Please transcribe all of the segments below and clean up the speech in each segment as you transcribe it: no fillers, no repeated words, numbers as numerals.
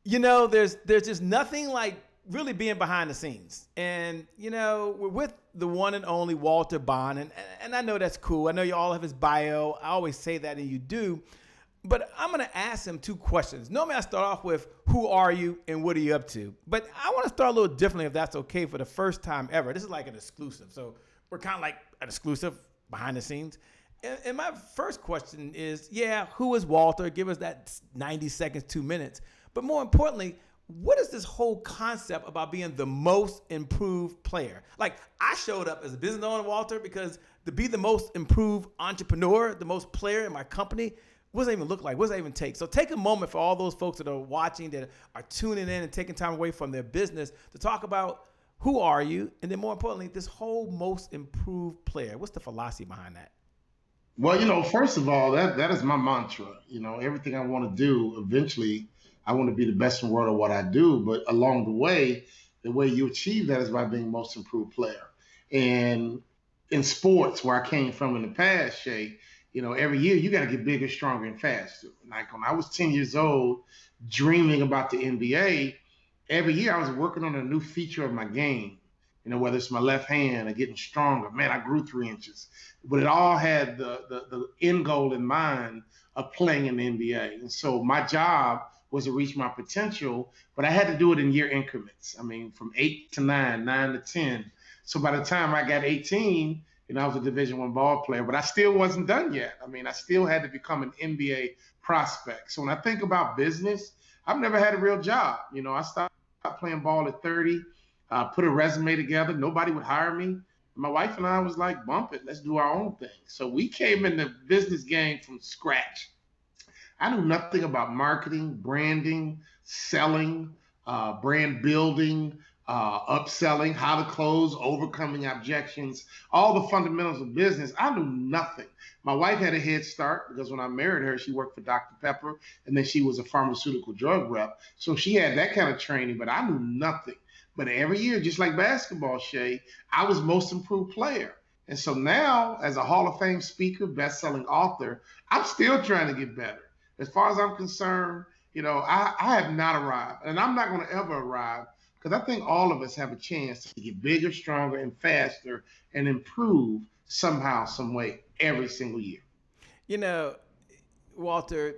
There's just nothing like really being behind the scenes. And, we're with the one and only Walter Bond. And I know that's cool. I know you all have his bio. I always say that, and you do. But I'm going to ask him two questions. Normally, I start off with, who are you and what are you up to? But I want to start a little differently, if that's okay, for the first time ever. This is like an exclusive. So we're kind of like an exclusive behind the scenes. And my first question is, who is Walter? Give us that 90 seconds, 2 minutes. But more importantly, what is this whole concept about being the most improved player? Like, I showed up as a business owner, Walter, because to be the most improved entrepreneur, the most player in my company, what does that even look like? What does that even take? So take a moment for all those folks that are watching, that are tuning in and taking time away from their business to talk about who are you? And then more importantly, this whole most improved player. What's the philosophy behind that? Well, first of all, that is my mantra. Everything I want to do, eventually, I want to be the best in the world at what I do. But along the way you achieve that is by being most improved player. And in sports, where I came from in the past, Shay, every year you got to get bigger, stronger, and faster. Like when I was 10 years old, dreaming about the NBA, every year I was working on a new feature of my game. Whether it's my left hand or getting stronger. Man, I grew 3 inches. But it all had the end goal in mind of playing in the NBA. And so my job was to reach my potential, but I had to do it in year increments. I mean, from 8 to 9, 9 to 10. So by the time I got 18, I was a Division I ball player, but I still wasn't done yet. I mean, I still had to become an NBA prospect. So when I think about business, I've never had a real job. I stopped playing ball at 30. Put a resume together. Nobody would hire me. My wife and I was like, bump it. Let's do our own thing. So we came in the business game from scratch. I knew nothing about marketing, branding, selling, brand building, upselling, how to close, overcoming objections, all the fundamentals of business. I knew nothing. My wife had a head start because when I married her, she worked for Dr. Pepper, and then she was a pharmaceutical drug rep. So she had that kind of training, but I knew nothing. But every year, just like basketball, Shay, I was most improved player. And so now, as a Hall of Fame speaker, best-selling author, I'm still trying to get better. As far as I'm concerned, I have not arrived, and I'm not going to ever arrive, because I think all of us have a chance to get bigger, stronger, and faster and improve somehow, some way, every single year. Walter,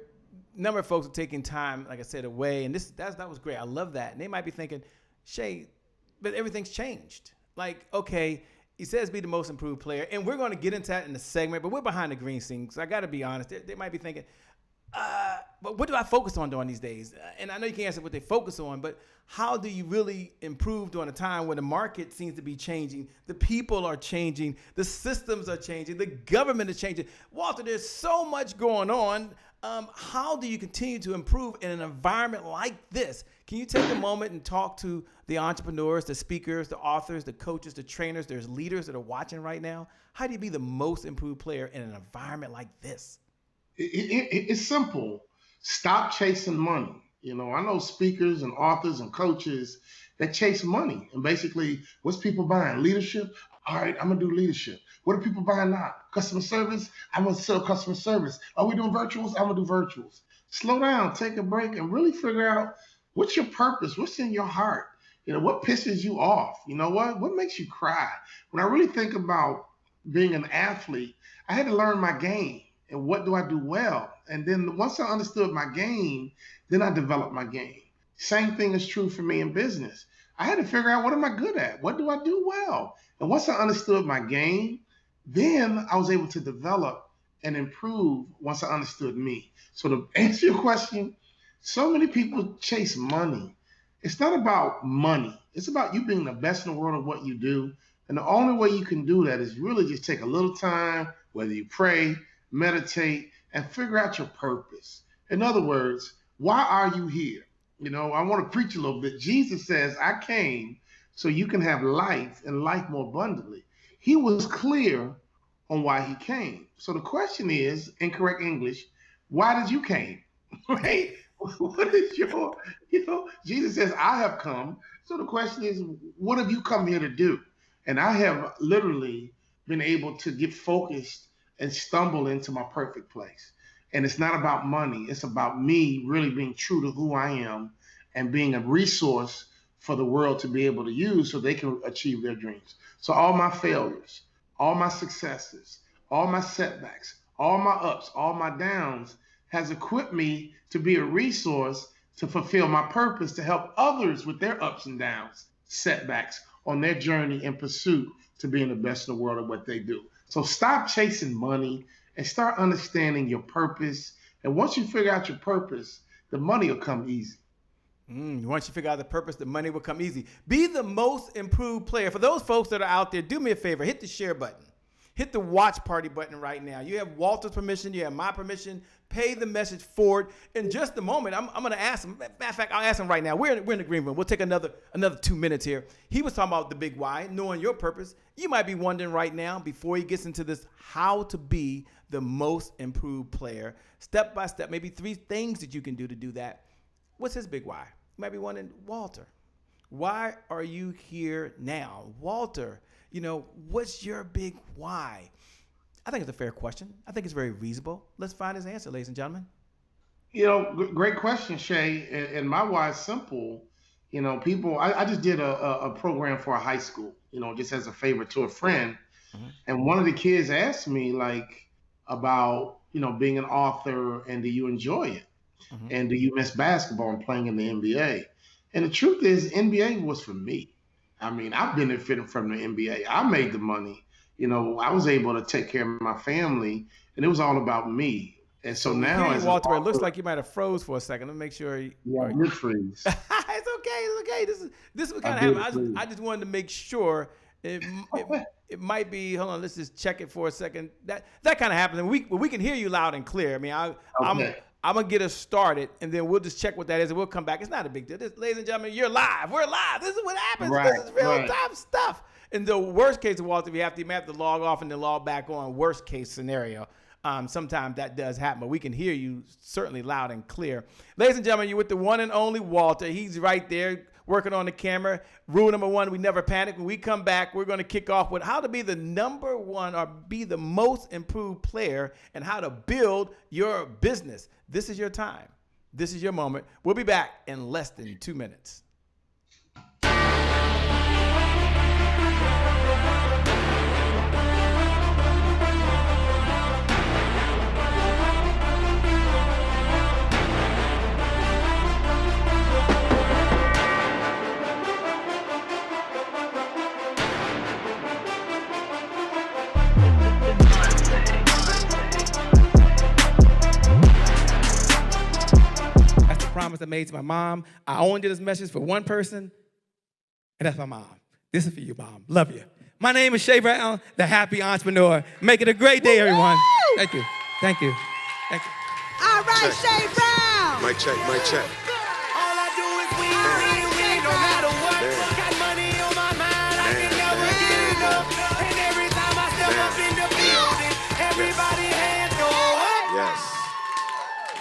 number of folks are taking time, like I said, away, and that was great. I love that. And they might be thinking, Shay, but everything's changed. Like, okay, he says be the most improved player, and we're going to get into that in the segment, but we're behind the green scene, so I got to be honest. They might be thinking, but what do I focus on during these days? And I know you can't answer what they focus on, but how do you really improve during a time when the market seems to be changing, the people are changing, the systems are changing, the government is changing? Walter, there's so much going on. How do you continue to improve in an environment like this? Can you take a moment and talk to the entrepreneurs, the speakers, the authors, the coaches, the trainers? There's leaders that are watching right now. How do you be the most improved player in an environment like this? It's simple. Stop chasing money. I know speakers and authors and coaches that chase money. And basically, what's people buying? Leadership? All right, I'm going to do leadership. What are people buying now? Customer service? I'm going to sell customer service. Are we doing virtuals? I'm going to do virtuals. Slow down, take a break, and really figure out what's your purpose? What's in your heart? What pisses you off? What makes you cry? When I really think about being an athlete, I had to learn my game. And what do I do well? And then once I understood my game, then I developed my game. Same thing is true for me in business. I had to figure out, what am I good at? What do I do well? And once I understood my game, then I was able to develop and improve once I understood me. So to answer your question, so many people chase money. It's not about money. It's about you being the best in the world at what you do. And the only way you can do that is really just take a little time, whether you pray, meditate, and figure out your purpose. In other words, why are you here? I want to preach a little bit. Jesus says, I came so you can have life and life more abundantly. He was clear on why he came. So the question is, in correct English, why did you came? Right? What is Jesus says, I have come. So the question is, what have you come here to do? And I have literally been able to get focused and stumble into my perfect place. And it's not about money. It's about me really being true to who I am and being a resource for the world to be able to use so they can achieve their dreams. So all my failures, all my successes, all my setbacks, all my ups, all my downs has equipped me to be a resource to fulfill my purpose to help others with their ups and downs, setbacks on their journey in pursuit to being the best in the world at what they do. So stop chasing money and start understanding your purpose. And once you figure out your purpose, the money will come easy. Once you figure out the purpose, the money will come easy. Be the most improved player. For those folks that are out there, do me a favor. Hit the share button. Hit the watch party button right now. You have Walter's permission. You have my permission. Pay the message forward. In just a moment, I'm going to ask him. Matter of fact, I'll ask him right now. We're in the green room. We'll take another 2 minutes here. He was talking about the big why, knowing your purpose. You might be wondering right now, before he gets into this, how to be the most improved player. Step by step, maybe 3 things that you can do to do that. What's his big why? You might be wondering, Walter, why are you here now? Walter, what's your big why? I think it's a fair question. I think it's very reasonable. Let's find his answer, ladies and gentlemen. Great question, Shay. And my why is simple. I just did a program for a high school, just as a favor to a friend. Mm-hmm. And one of the kids asked me about, being an author and do you enjoy it? Mm-hmm. And do you miss basketball and playing in the NBA? And the truth is, NBA was for me. I mean, I've benefited from the NBA. I made the money. I was able to take care of my family, and it was all about me. And so now, as Walter, it looks like you might have froze for a second. Let me make sure. I did freeze. It's okay. This is what kind of happened. I just wanted to make sure. It might be. Hold on. Let's just check it for a second. That kind of happens. We can hear you loud and clear. I mean, I'm gonna get us started, and then we'll just check what that is, and we'll come back. It's not a big deal. Ladies and gentlemen, you're live. We're live. This is what happens. Right, this is real time stuff. In the worst case of Walter, you may have to log off and then log back on. Worst case scenario. Sometimes that does happen, but we can hear you certainly loud and clear. Ladies and gentlemen, you're with the one and only Walter. He's right there working on the camera. Rule number 1, we never panic. When we come back, we're going to kick off with how to be the number 1 or be the most improved player and how to build your business. This is your time. This is your moment. We'll be back in less than 2 minutes. Promise I made to my mom. I only did this message for one person, and that's my mom. This is for you, Mom. Love you. My name is Shay Brown, the happy entrepreneur. Make it a great day, everyone. Thank you. Thank you. Thank you. All right, Shay Brown. Mic check, mic check. All I do is win, no matter what. Got money on my mind, I can never get enough. And every time I step up in the building, everybody hands go up. Yes.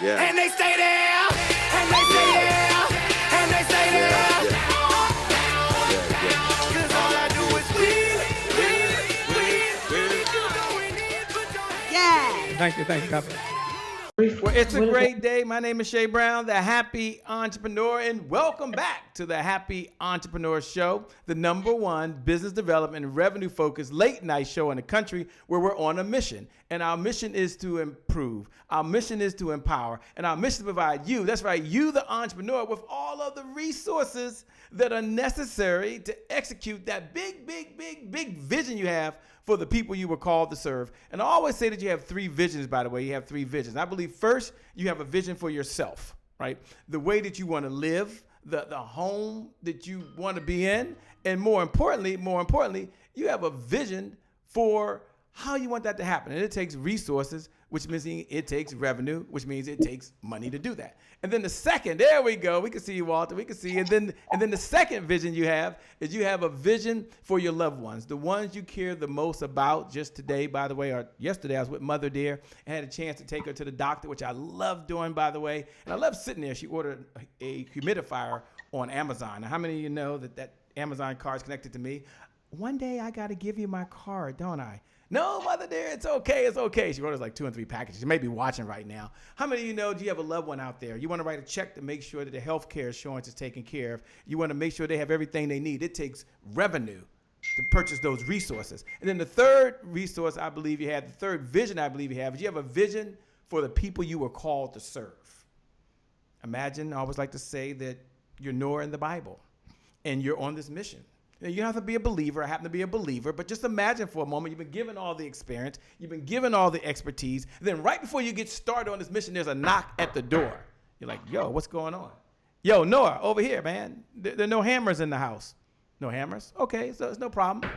Yeah. And they stay there, and they stay there, and they stay there. Cause all I do is win. Yeah. Thank you. God bless. Well, it's a great day. My name is Shay Brown, the happy entrepreneur, and welcome back to the Happy Entrepreneur Show, the number 1 business development and revenue focused late night show in the country where we're on a mission. And our mission is to improve. Our mission is to empower. And our mission is to provide you, that's right, you the entrepreneur, with all of the resources that are necessary to execute that big vision you have for the people you were called to serve. And I always say that you have 3 visions, by the way. You have 3 visions. I believe first, you have a vision for yourself, right? The way that you want to live, the home that you want to be in, and more importantly, you have a vision for how you want that to happen. And it takes resources, which means it takes revenue, which means it takes money to do that. And then the second, there we go. We can see you, Walter. We can see you. And then the second vision you have is you have a vision for your loved ones, the ones you care the most about. Just today, by the way, or yesterday, I was with Mother Dear and had a chance to take her to the doctor, which I love doing, by the way. And I love sitting there. She ordered a humidifier on Amazon. Now, how many of you know that Amazon card is connected to me? One day I got to give you my card, don't I? No, mother dear, it's okay. It's okay. She wrote us like 2 and 3 packages. She may be watching right now. How many of you know, do you have a loved one out there? You want to write a check to make sure that the health care insurance is taken care of. You want to make sure they have everything they need. It takes revenue to purchase those resources. And then the third resource I believe you have, the third vision I believe you have, is you have a vision for the people you were called to serve. Imagine, I always like to say that you're Noah in the Bible and you're on this mission. You don't have to be a believer. I happen to be a believer, but just imagine for a moment, you've been given all the experience, you've been given all the expertise, and then right before you get started on this mission, there's a knock at the door. You're like, yo, what's going on? Yo, Noah, over here, man. There are no hammers in the house. No hammers? Okay, so it's no problem.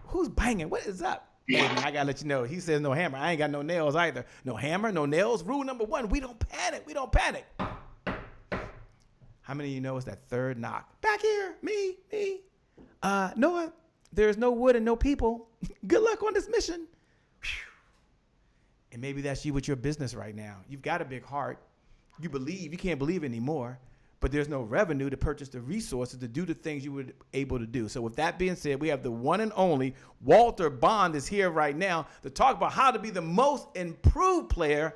Who's banging? What is up? Hey, man, I gotta let you know. He says no hammer. I ain't got no nails either. No hammer, no nails. Rule number 1, we don't panic. We don't panic. How many of you know it's that third knock? Back here, me. Noah, there's no wood and no people. Good luck on this mission. Whew. And maybe that's you with your business right now. You've got a big heart. You believe. You can't believe anymore. But there's no revenue to purchase the resources to do the things you were able to do. So with that being said, we have the one and only Walter Bond is here right now to talk about how to be the most improved player,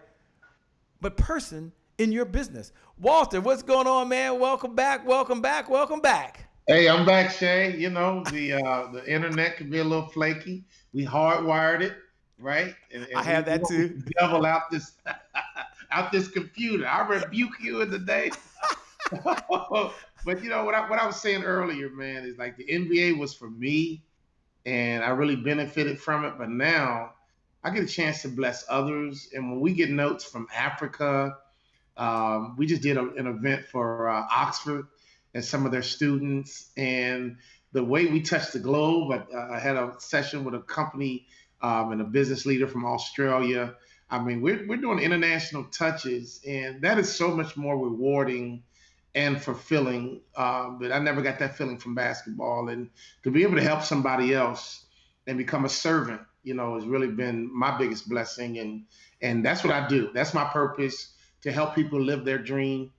but person in your business. Walter, what's going on, man? Welcome back. Hey, I'm back, Shay. You know, the internet can be a little flaky. We hardwired it, right? And I have that too. Devil out this out this computer. I rebuke you in the day. But you know what I was saying earlier, man, is like the NBA was for me, and I really benefited from it. But now I get a chance to bless others. And when we get notes from Africa, we just did an event for Oxford and some of their students, and the way we touch the globe. I had a session with a company and a business leader from Australia. I mean, we're doing international touches, and that is so much more rewarding and fulfilling. But I never got that feeling from basketball, and to be able to help somebody else and become a servant, you know, has really been my biggest blessing, and that's what I do. That's my purpose, to help people live their dream.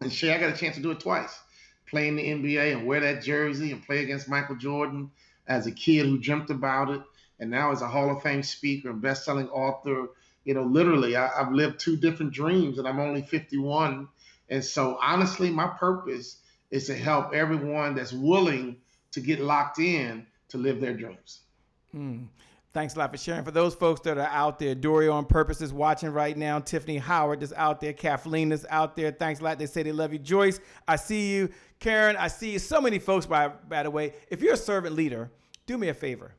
And Shay, I got a chance to do it twice. Play in the NBA and wear that jersey and play against Michael Jordan as a kid who dreamt about it. And now as a Hall of Fame speaker and best-selling author, you know, literally I've lived 2 different dreams, and I'm only 51. And so honestly, my purpose is to help everyone that's willing to get locked in to live their dreams. Thanks a lot for sharing. For those folks that are out there, Dory on Purpose is watching right now. Tiffany Howard is out there. Kathleen is out there. Thanks a lot. They say they love you. Joyce, I see you. Karen, I see you. So many folks, by the way. If you're a servant leader, do me a favor.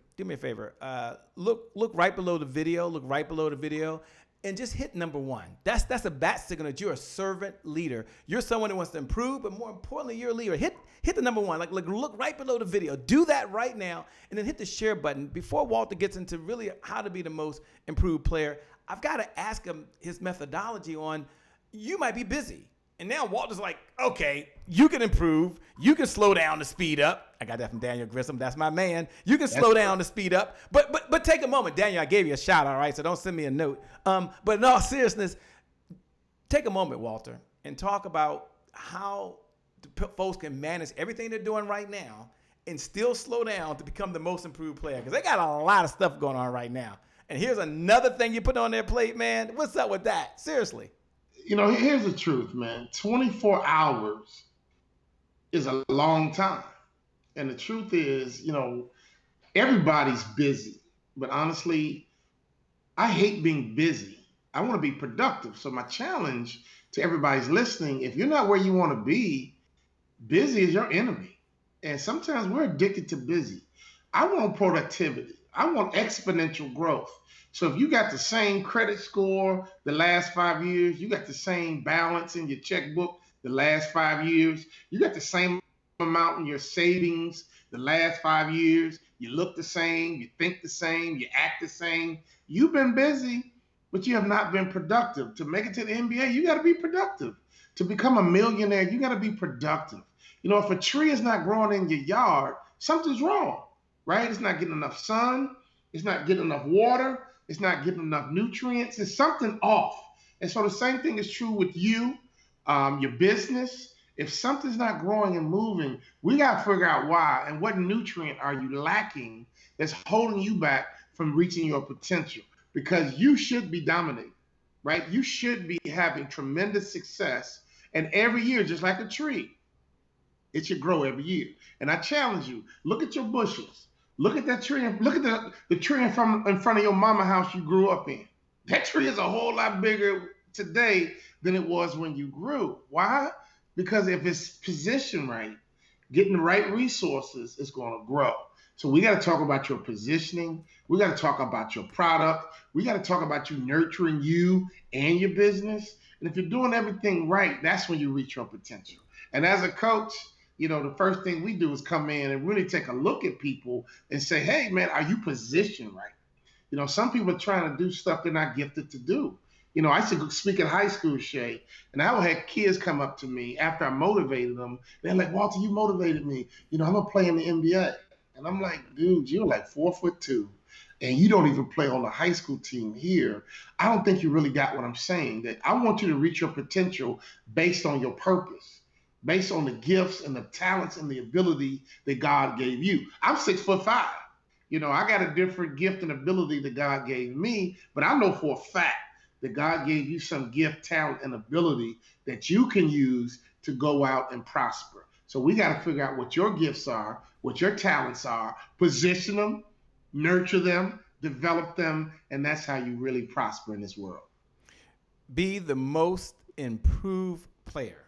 Look right below the video. Look right below the video. And just hit number 1. That's a bat signal that you're a servant leader. You're someone who wants to improve, but more importantly, you're a leader. Hit the number 1. Like look right below the video. Do that right now, and then hit the share button. Before Walter gets into really how to be the most improved player, I've got to ask him his methodology on. You might be busy, and now Walter's like, okay, you can improve. You can slow down to speed up. I got that from Daniel Grissom. That's my man. You can slow down to speed up, but take a moment. Daniel, I gave you a shout out, all right? So don't send me a note. But in all seriousness, take a moment, Walter, and talk about how folks can manage everything they're doing right now and still slow down to become the most improved player, because they got a lot of stuff going on right now. And here's another thing you put on their plate, man. What's up with that? Seriously. You know, here's the truth, man. 24 hours is a long time. And the truth is, you know, everybody's busy. But honestly, I hate being busy. I want to be productive. So my challenge to everybody's listening, if you're not where you want to be, busy is your enemy. And sometimes we're addicted to busy. I want productivity. I want exponential growth. So if you got the same credit score the last 5 years, you got the same balance in your checkbook the last 5 years, you got the same amount in your savings the last 5 years, you look the same, you think the same, you act the same, you've been busy, but you have not been productive. To make it to the NBA, you got to be productive. To become a millionaire, you got to be productive. You know, if a tree is not growing in your yard, something's wrong, right? It's not getting enough sun. It's not getting enough water. It's not getting enough nutrients. There's something off. And so the same thing is true with you, your business. If something's not growing and moving, we got to figure out why and what nutrient are you lacking that's holding you back from reaching your potential, because you should be dominating, right? You should be having tremendous success. And every year, just like a tree, it should grow every year. And I challenge you, look at your bushes. Look at that tree. Look at the tree in front of your mama house you grew up in. That tree is a whole lot bigger today than it was when you grew. Why? Because if it's positioned right, getting the right resources, it's going to grow. So we got to talk about your positioning. We got to talk about your product. We got to talk about you nurturing you and your business. And if you're doing everything right, that's when you reach your potential. And as a coach, the first thing we do is come in and really take a look at people and say, hey, man, are you positioned right? Some people are trying to do stuff they're not gifted to do. I used to speak in high school, Shay, and I would have kids come up to me after I motivated them. They're like, Walter, you motivated me. I'm going to play in the NBA. And I'm like, dude, you're like 4'2", and you don't even play on the high school team here. I don't think you really got what I'm saying. That I want you to reach your potential based on your purpose, based on the gifts and the talents and the ability that God gave you. I'm 6'5". I got a different gift and ability that God gave me, but I know for a fact that God gave you some gift, talent, and ability that you can use to go out and prosper. So we got to figure out what your gifts are, what your talents are, position them, nurture them, develop them, and that's how you really prosper in this world. Be the most improved player.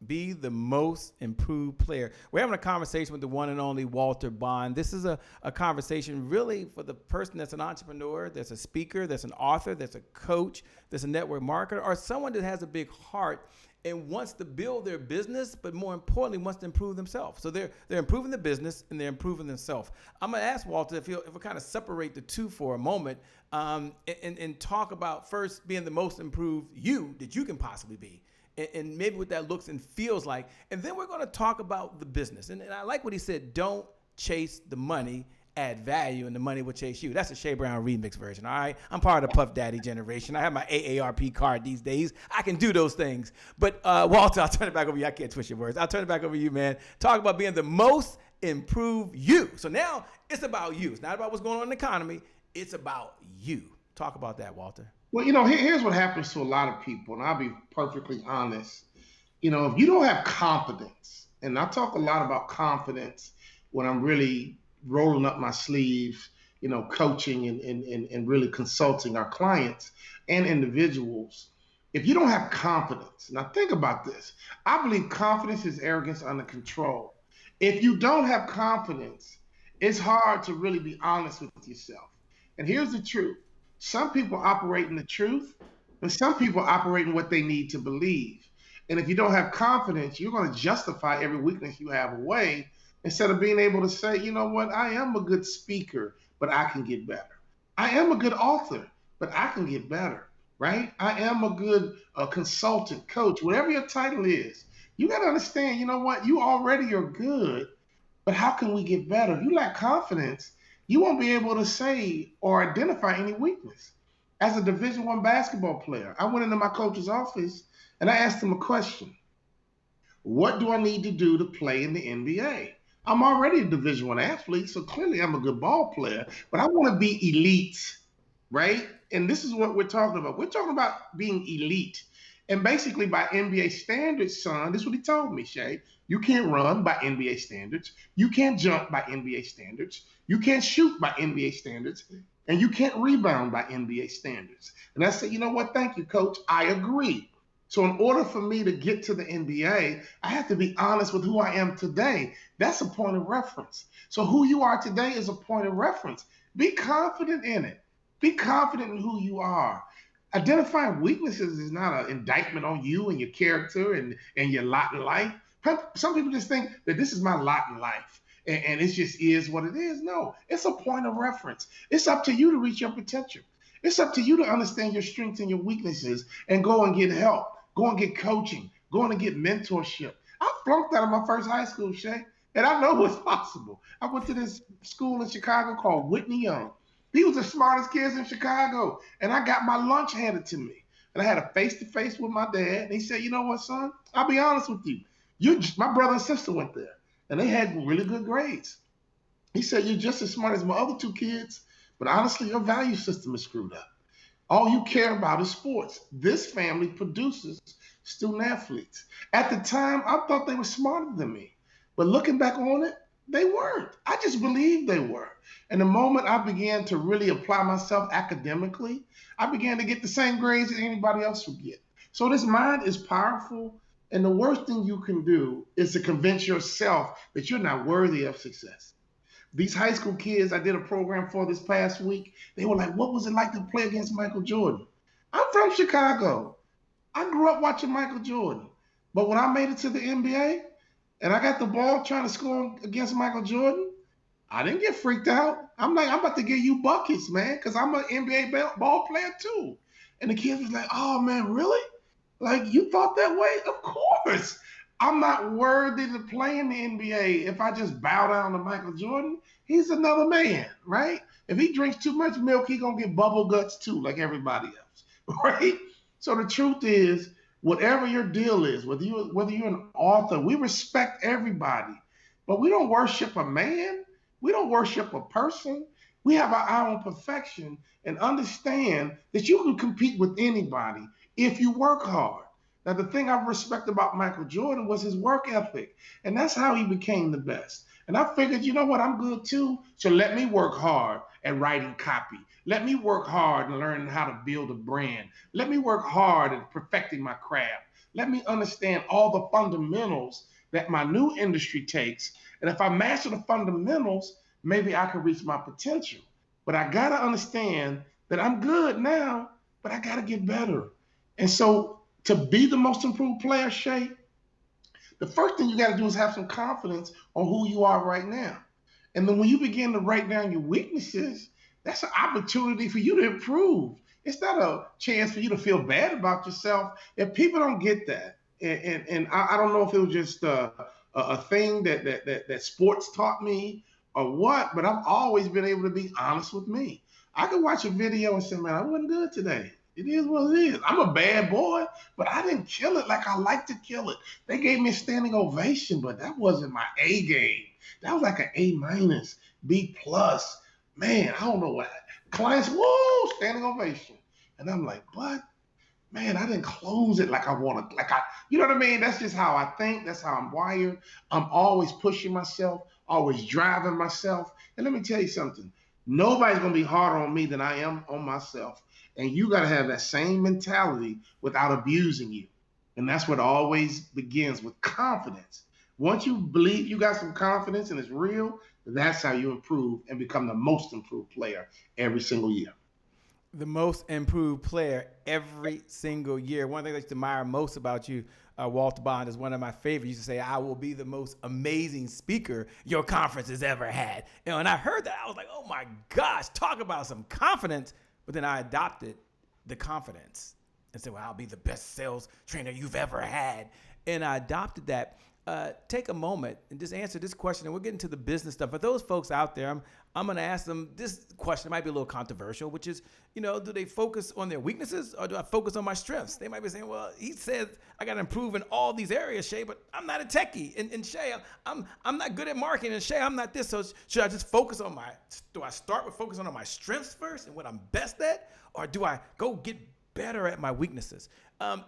Be the most improved player. We're having a conversation with the one and only Walter Bond. This is a conversation really for the person that's an entrepreneur, that's a speaker, that's an author, that's a coach, that's a network marketer, or someone that has a big heart and wants to build their business, but more importantly, wants to improve themselves. So they're improving the business and they're improving themselves. I'm gonna ask Walter if we kind of separate the two for a moment and talk about first being the most improved you that you can possibly be. And maybe what that looks and feels like. And then we're going to talk about the business. And I like what he said, don't chase the money, add value, and the money will chase you. That's a Shea Brown remix version, all right? I'm part of the Puff Daddy generation. I have my AARP card these days. I can do those things. But Walter, I'll turn it back over to you. I can't twist your words. I'll turn it back over to you, man. Talk about being the most improved you. So now it's about you. It's not about what's going on in the economy. It's about you. Talk about that, Walter. Well, here's what happens to a lot of people, and I'll be perfectly honest. If you don't have confidence, and I talk a lot about confidence when I'm really rolling up my sleeves, coaching and really consulting our clients and individuals. If you don't have confidence, now think about this. I believe confidence is arrogance under control. If you don't have confidence, it's hard to really be honest with yourself. And here's the truth. Some people operate in the truth, and some people operate in what they need to believe. And if you don't have confidence, you're going to justify every weakness you have away instead of being able to say, you know what, I am a good speaker, but I can get better. I am a good author, but I can get better, right? I am a good consultant, coach, whatever your title is. You got to understand, you know what, you already are good, but how can we get better? If you lack confidence, you won't be able to say or identify any weakness. As a Division I basketball player, I went into my coach's office and I asked him a question. What do I need to do to play in the NBA? I'm already a Division I athlete, so clearly I'm a good ball player, but I want to be elite, right? And this is what we're talking about. We're talking about being elite. And basically by NBA standards, son, this is what he told me, Shay. You can't run by NBA standards. You can't jump by NBA standards. You can't shoot by NBA standards. And you can't rebound by NBA standards. And I said, you know what? Thank you, coach. I agree. So in order for me to get to the NBA, I have to be honest with who I am today. That's a point of reference. So who you are today is a point of reference. Be confident in it. Be confident in who you are. Identifying weaknesses is not an indictment on you and your character and your lot in life. Some people just think that this is my lot in life and it just is what it is. No, it's a point of reference. It's up to you to reach your potential. It's up to you to understand your strengths and your weaknesses and go and get help. Go and get coaching. Go and get mentorship. I flunked out of my first high school, Shay, and I know what's possible. I went to this school in Chicago called Whitney Young. He was the smartest kids in Chicago, and I got my lunch handed to me. And I had a face-to-face with my dad, and he said, you know what, son? I'll be honest with you. My brother and sister went there, and they had really good grades. He said, you're just as smart as my other two kids, But honestly, your value system is screwed up. All you care about is sports. This family produces student athletes. At the time, I thought they were smarter than me. But looking back on it, they weren't. I just believed they were. And the moment I began to really apply myself academically, I began to get the same grades that anybody else would get. So this mind is powerful. And the worst thing you can do is to convince yourself that you're not worthy of success. These high school kids I did a program for this past week, they were like, what was it like to play against Michael Jordan? I'm from Chicago. I grew up watching Michael Jordan. But when I made it to the NBA and I got the ball trying to score against Michael Jordan, I didn't get freaked out. I'm like, I'm about to give you buckets, man, because I'm an NBA ball player too. And the kids was like, oh, man, really? Like, you thought that way? Of course. I'm not worthy to play in the NBA if I just bow down to Michael Jordan. He's another man, right? If he drinks too much milk, he's going to get bubble guts too, like everybody else, right? So the truth is, whatever your deal is, whether you're an author, we respect everybody, but we don't worship a man. We don't worship a person. We have our own perfection and understand that you can compete with anybody if you work hard. Now, the thing I respect about Michael Jordan was his work ethic, and that's how he became the best. And I figured, you know what, I'm good too, so let me work hard at writing copy. Let me work hard and learn how to build a brand. Let me work hard at perfecting my craft. Let me understand all the fundamentals that my new industry takes. And if I master the fundamentals, maybe I can reach my potential. But I got to understand that I'm good now, but I got to get better. And so to be the most improved player, Shay, the first thing you got to do is have some confidence on who you are right now. And then when you begin to write down your weaknesses, that's an opportunity for you to improve. It's not a chance for you to feel bad about yourself. If people don't get that, and I don't know if it was just a thing that sports taught me or what, but I've always been able to be honest with me. I could watch a video and say, man, I wasn't good today. It is what it is. I'm a bad boy, but I didn't kill it like I like to kill it. They gave me a standing ovation, but that wasn't my A game. That was like an A minus, B plus. Man, I don't know what. Clients, whoa, standing ovation. And I'm like, but man, I didn't close it like I wanted. You know what I mean? That's just how I think. That's how I'm wired. I'm always pushing myself, always driving myself. And let me tell you something. Nobody's going to be harder on me than I am on myself. And you got to have that same mentality without abusing you. And that's what always begins with confidence. Once you believe you got some confidence and it's real, that's how you improve and become the most improved player every single year. The most improved player every single year. One thing I used to admire most about you, Walter Bond, is one of my favorites. You used to say, I will be the most amazing speaker your conference has ever had. And I heard that, I was like, oh my gosh, talk about some confidence. But then I adopted the confidence and said, well, I'll be the best sales trainer you've ever had. And I adopted that. Take a moment and just answer this question, and we'll get into the business stuff. For those folks out there, I'm going to ask them this question. It might be a little controversial, which is, do they focus on their weaknesses or do I focus on my strengths? They might be saying, well, he said I got to improve in all these areas, Shay, but I'm not a techie. And Shay, I'm not good at marketing. And Shay, I'm not this. So should I just focus on do I start with focusing on my strengths first and what I'm best at? Or do I go get better at my weaknesses?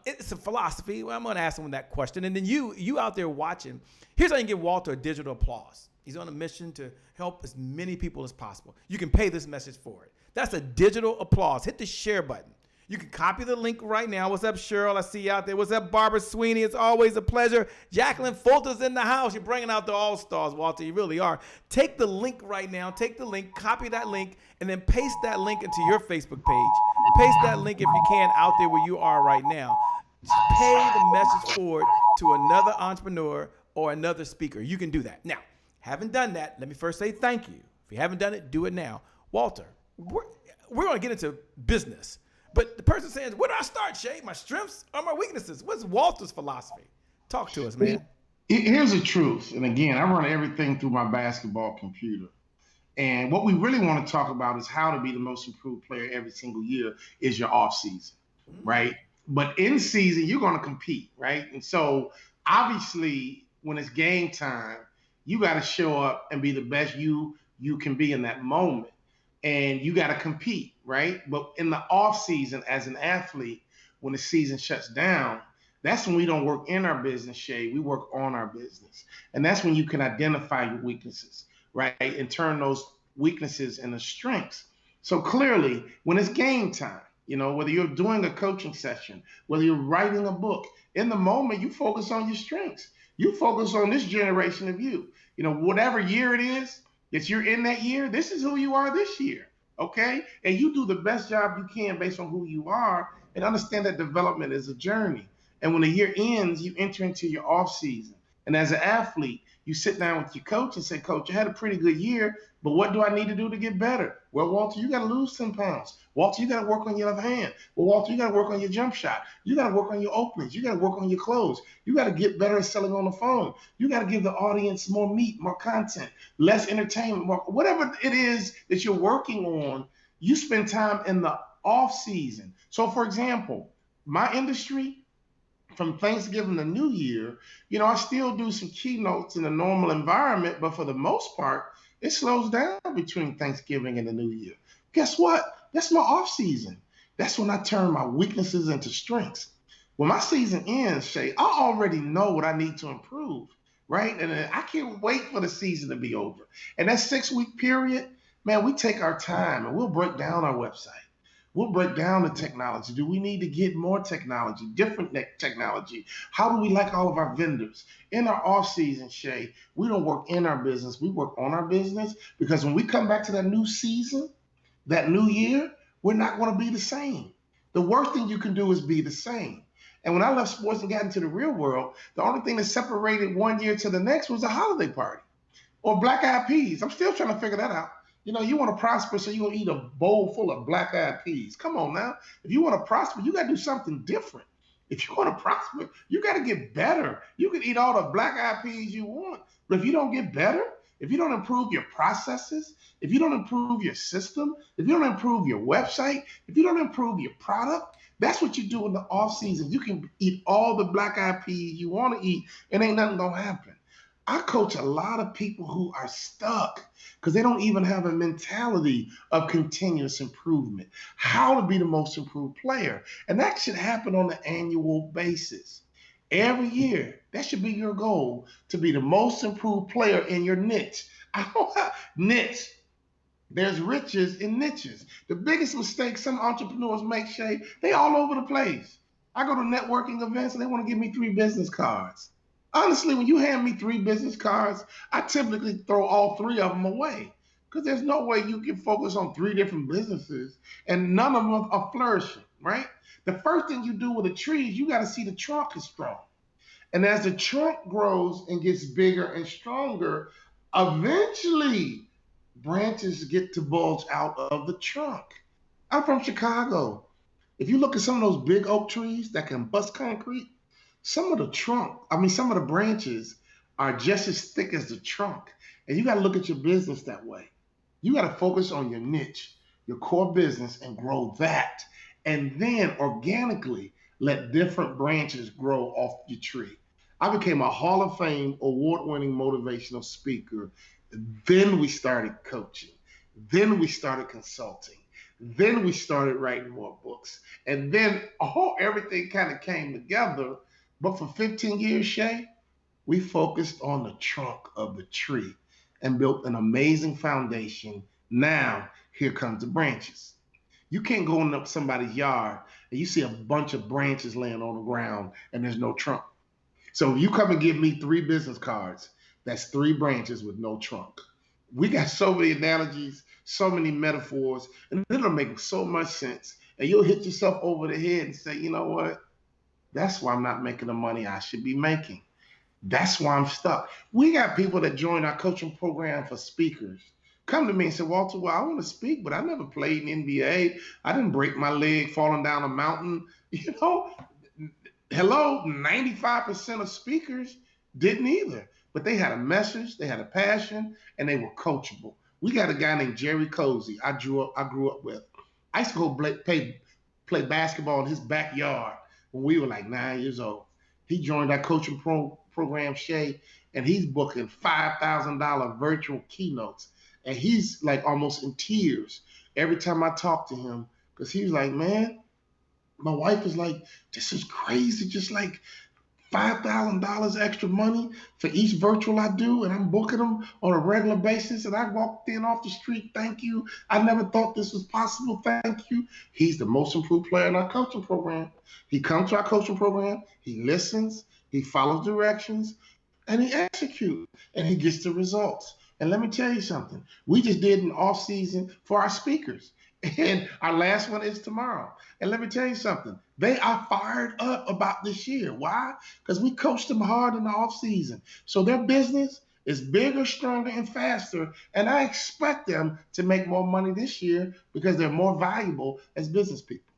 It's a philosophy. Well, I'm going to ask someone that question. And then you out there watching, here's how you can give Walter a digital applause. He's on a mission to help as many people as possible. You can pay this message forward. That's a digital applause. Hit the share button. You can copy the link right now. What's up, Cheryl? I see you out there. What's up, Barbara Sweeney? It's always a pleasure. Jacqueline Fulter's in the house. You're bringing out the all-stars, Walter. You really are. Take the link right now. Take the link, copy that link, and then paste that link into your Facebook page. Paste that link, if you can, out there where you are right now. Pay the message forward to another entrepreneur or another speaker. You can do that. Now, haven't done that, let me first say thank you. If you haven't done it, do it now. Walter, we're going to get into business. But the person saying, where do I start, Shay? My strengths or my weaknesses? What's Walter's philosophy? Talk to us, man. Here's the truth. And again, I run everything through my basketball computer. And what we really want to talk about is how to be the most improved player every single year is your off season, right? But in season, you're going to compete, right? And so obviously when it's game time, you got to show up and be the best you can be in that moment. and you got to compete, right? But in the off season, as an athlete, when the season shuts down, that's when we don't work in our business, Shay. We work on our business, and that's when you can identify your weaknesses, right, and turn those weaknesses into strengths. So clearly, when it's game time, whether you're doing a coaching session, whether you're writing a book, in the moment you focus on your strengths. You focus on this generation of you. Whatever year it is that you're in that year, this is who you are this year. Okay? And you do the best job you can based on who you are and understand that development is a journey. And when the year ends, you enter into your off season. And as an athlete, you sit down with your coach and say, Coach, I had a pretty good year, but what do I need to do to get better? Well, Walter, you got to lose 10 pounds. Walter, you got to work on your left hand. Well, Walter, you got to work on your jump shot. You got to work on your openings. You got to work on your close. You got to get better at selling on the phone. You got to give the audience more meat, more content, less entertainment, more, whatever it is that you're working on, you spend time in the off season. So, for example, my industry, from Thanksgiving to New Year, I still do some keynotes in a normal environment, but for the most part, it slows down between Thanksgiving and the New Year. Guess what? That's my off season. That's when I turn my weaknesses into strengths. When my season ends, Shay, I already know what I need to improve, right? And I can't wait for the season to be over. And that 6-week period, man, we take our time and we'll break down our website. We'll break down the technology. Do we need to get more technology, different technology? How do we like all of our vendors? In our off season, Shay, we don't work in our business. We work on our business, because when we come back to that new season, that new year, we're not going to be the same. The worst thing you can do is be the same. And when I left sports and got into the real world, the only thing that separated one year to the next was a holiday party or black eyed peas. I'm still trying to figure that out. You want to prosper, so you're going to eat a bowl full of black-eyed peas. Come on now. If you want to prosper, you got to do something different. If you want to prosper, you got to get better. You can eat all the black-eyed peas you want, but if you don't get better, if you don't improve your processes, if you don't improve your system, if you don't improve your website, if you don't improve your product, that's what you do in the off season. You can eat all the black-eyed peas you want to eat, and ain't nothing going to happen. I coach a lot of people who are stuck because they don't even have a mentality of continuous improvement, how to be the most improved player. And that should happen on an annual basis. Every year, that should be your goal, to be the most improved player in your niche. I don't have niche. There's riches in niches. The biggest mistake some entrepreneurs make, Shay, they all over the place. I go to networking events and they want to give me 3 business cards. Honestly, when you hand me 3 business cards, I typically throw all 3 of them away, because there's no way you can focus on 3 different businesses and none of them are flourishing, right? The first thing you do with a tree is you got to see the trunk is strong. And as the trunk grows and gets bigger and stronger, eventually branches get to bulge out of the trunk. I'm from Chicago. If you look at some of those big oak trees that can bust concrete, some of the branches are just as thick as the trunk. And you got to look at your business that way. You got to focus on your niche, your core business, and grow that. And then organically let different branches grow off your tree. I became a Hall of Fame award-winning motivational speaker. Then we started coaching. Then we started consulting. Then we started writing more books. And then everything kind of came together. But for 15 years, Shay, we focused on the trunk of the tree and built an amazing foundation. Now, here comes the branches. You can't go in somebody's yard and you see a bunch of branches laying on the ground and there's no trunk. So if you come and give me 3 business cards, that's 3 branches with no trunk. We got so many analogies, so many metaphors, and it'll make so much sense. And you'll hit yourself over the head and say, you know what? That's why I'm not making the money I should be making. That's why I'm stuck. We got people that join our coaching program for speakers. Come to me and say, Walter, well, I want to speak, but I never played in NBA. I didn't break my leg falling down a mountain. Hello, 95% of speakers didn't either. But they had a message, they had a passion, and they were coachable. We got a guy named Jerry Cozy I grew up with. I used to go play basketball in his backyard when we were like 9 years old. He joined our coaching program, Shay, and he's booking $5,000 virtual keynotes. And he's like almost in tears every time I talk to him, because he was like, man, my wife is like, this is crazy. Just like $5,000 extra money for each virtual I do, and I'm booking them on a regular basis. And I walked in off the street, thank you. I never thought this was possible, thank you. He's the most improved player in our coaching program. He comes to our coaching program, he listens, he follows directions, and he executes, and he gets the results. And let me tell you something. We just did an off season for our speakers, and our last one is tomorrow. And let me tell you something. They are fired up about this year. Why? Because we coached them hard in the off season. So their business is bigger, stronger, and faster. And I expect them to make more money this year because they're more valuable as business people.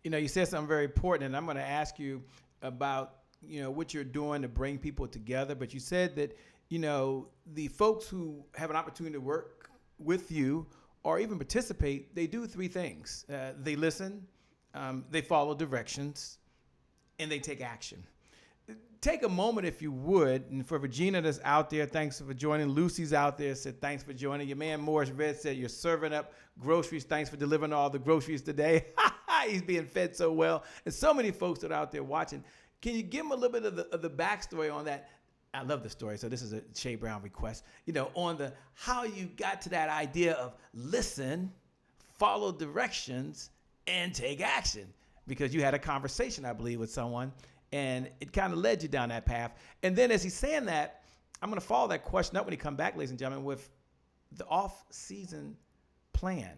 You know, you said something very important, and I'm going to ask you about, what you're doing to bring people together. But you said that, the folks who have an opportunity to work with you or even participate, they do three things. They listen, they follow directions, and they take action. Take a moment, if you would, and for Regina that's out there, thanks for joining. Lucy's out there, said thanks for joining. Your man Morris Red said you're serving up groceries. Thanks for delivering all the groceries today. He's being fed so well. And so many folks that are out there watching. Can you give them a little bit of the backstory on that? I love the story, so this is a Shay Brown request. On the how you got to that idea of listen, follow directions, and take action. Because you had a conversation, I believe, with someone, and it kind of led you down that path. And then as he's saying that, I'm going to follow that question up when he come back, ladies and gentlemen, with the off-season plan.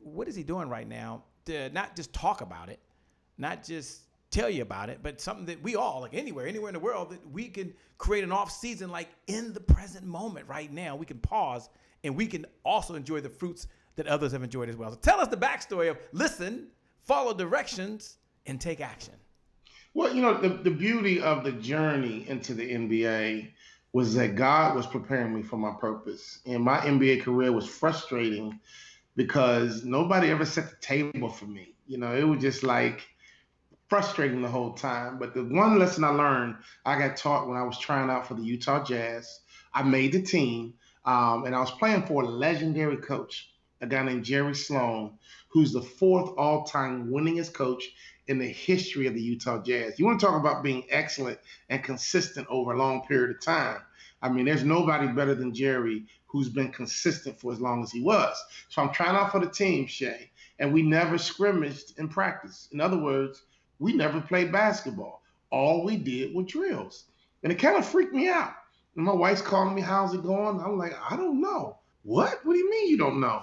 What is he doing right now to not just talk about it, not just tell you about it, but something that we all, like anywhere in the world, that we can create an off season, like in the present moment right now. We can pause and we can also enjoy the fruits that others have enjoyed as well. So tell us the backstory of listen, follow directions, and take action. Well, the beauty of the journey into the NBA was that God was preparing me for my purpose. And my NBA career was frustrating because nobody ever set the table for me. It was just like frustrating the whole time. But the one lesson I learned, I got taught when I was trying out for the Utah Jazz. I made the team, and I was playing for a legendary coach, a guy named Jerry Sloan, who's the fourth all-time winningest coach in the history of the Utah Jazz. You want to talk about being excellent and consistent over a long period of time. I mean, there's nobody better than Jerry who's been consistent for as long as he was. So I'm trying out for the team, Shay, and we never scrimmaged in practice. In other words, we never played basketball. All we did were drills. And it kind of freaked me out. And my wife's calling me, how's it going? I'm like, I don't know. What? What do you mean you don't know?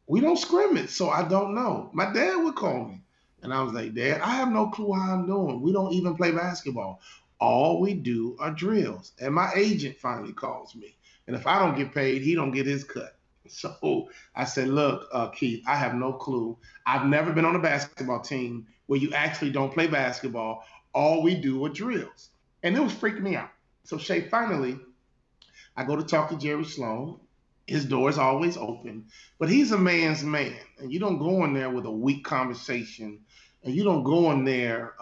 We don't scrimmage, so I don't know. My dad would call me. And I was like, Dad, I have no clue how I'm doing. We don't even play basketball. All we do are drills. And my agent finally calls me. And if I don't get paid, he don't get his cut. So I said, look, Keith, I have no clue. I've never been on a basketball team where you actually don't play basketball. All we do are drills. And it was freaking me out. So Shay, finally, I go to talk to Jerry Sloan. His door is always open, but he's a man's man. And you don't go in there with a weak conversation, and you don't go in there,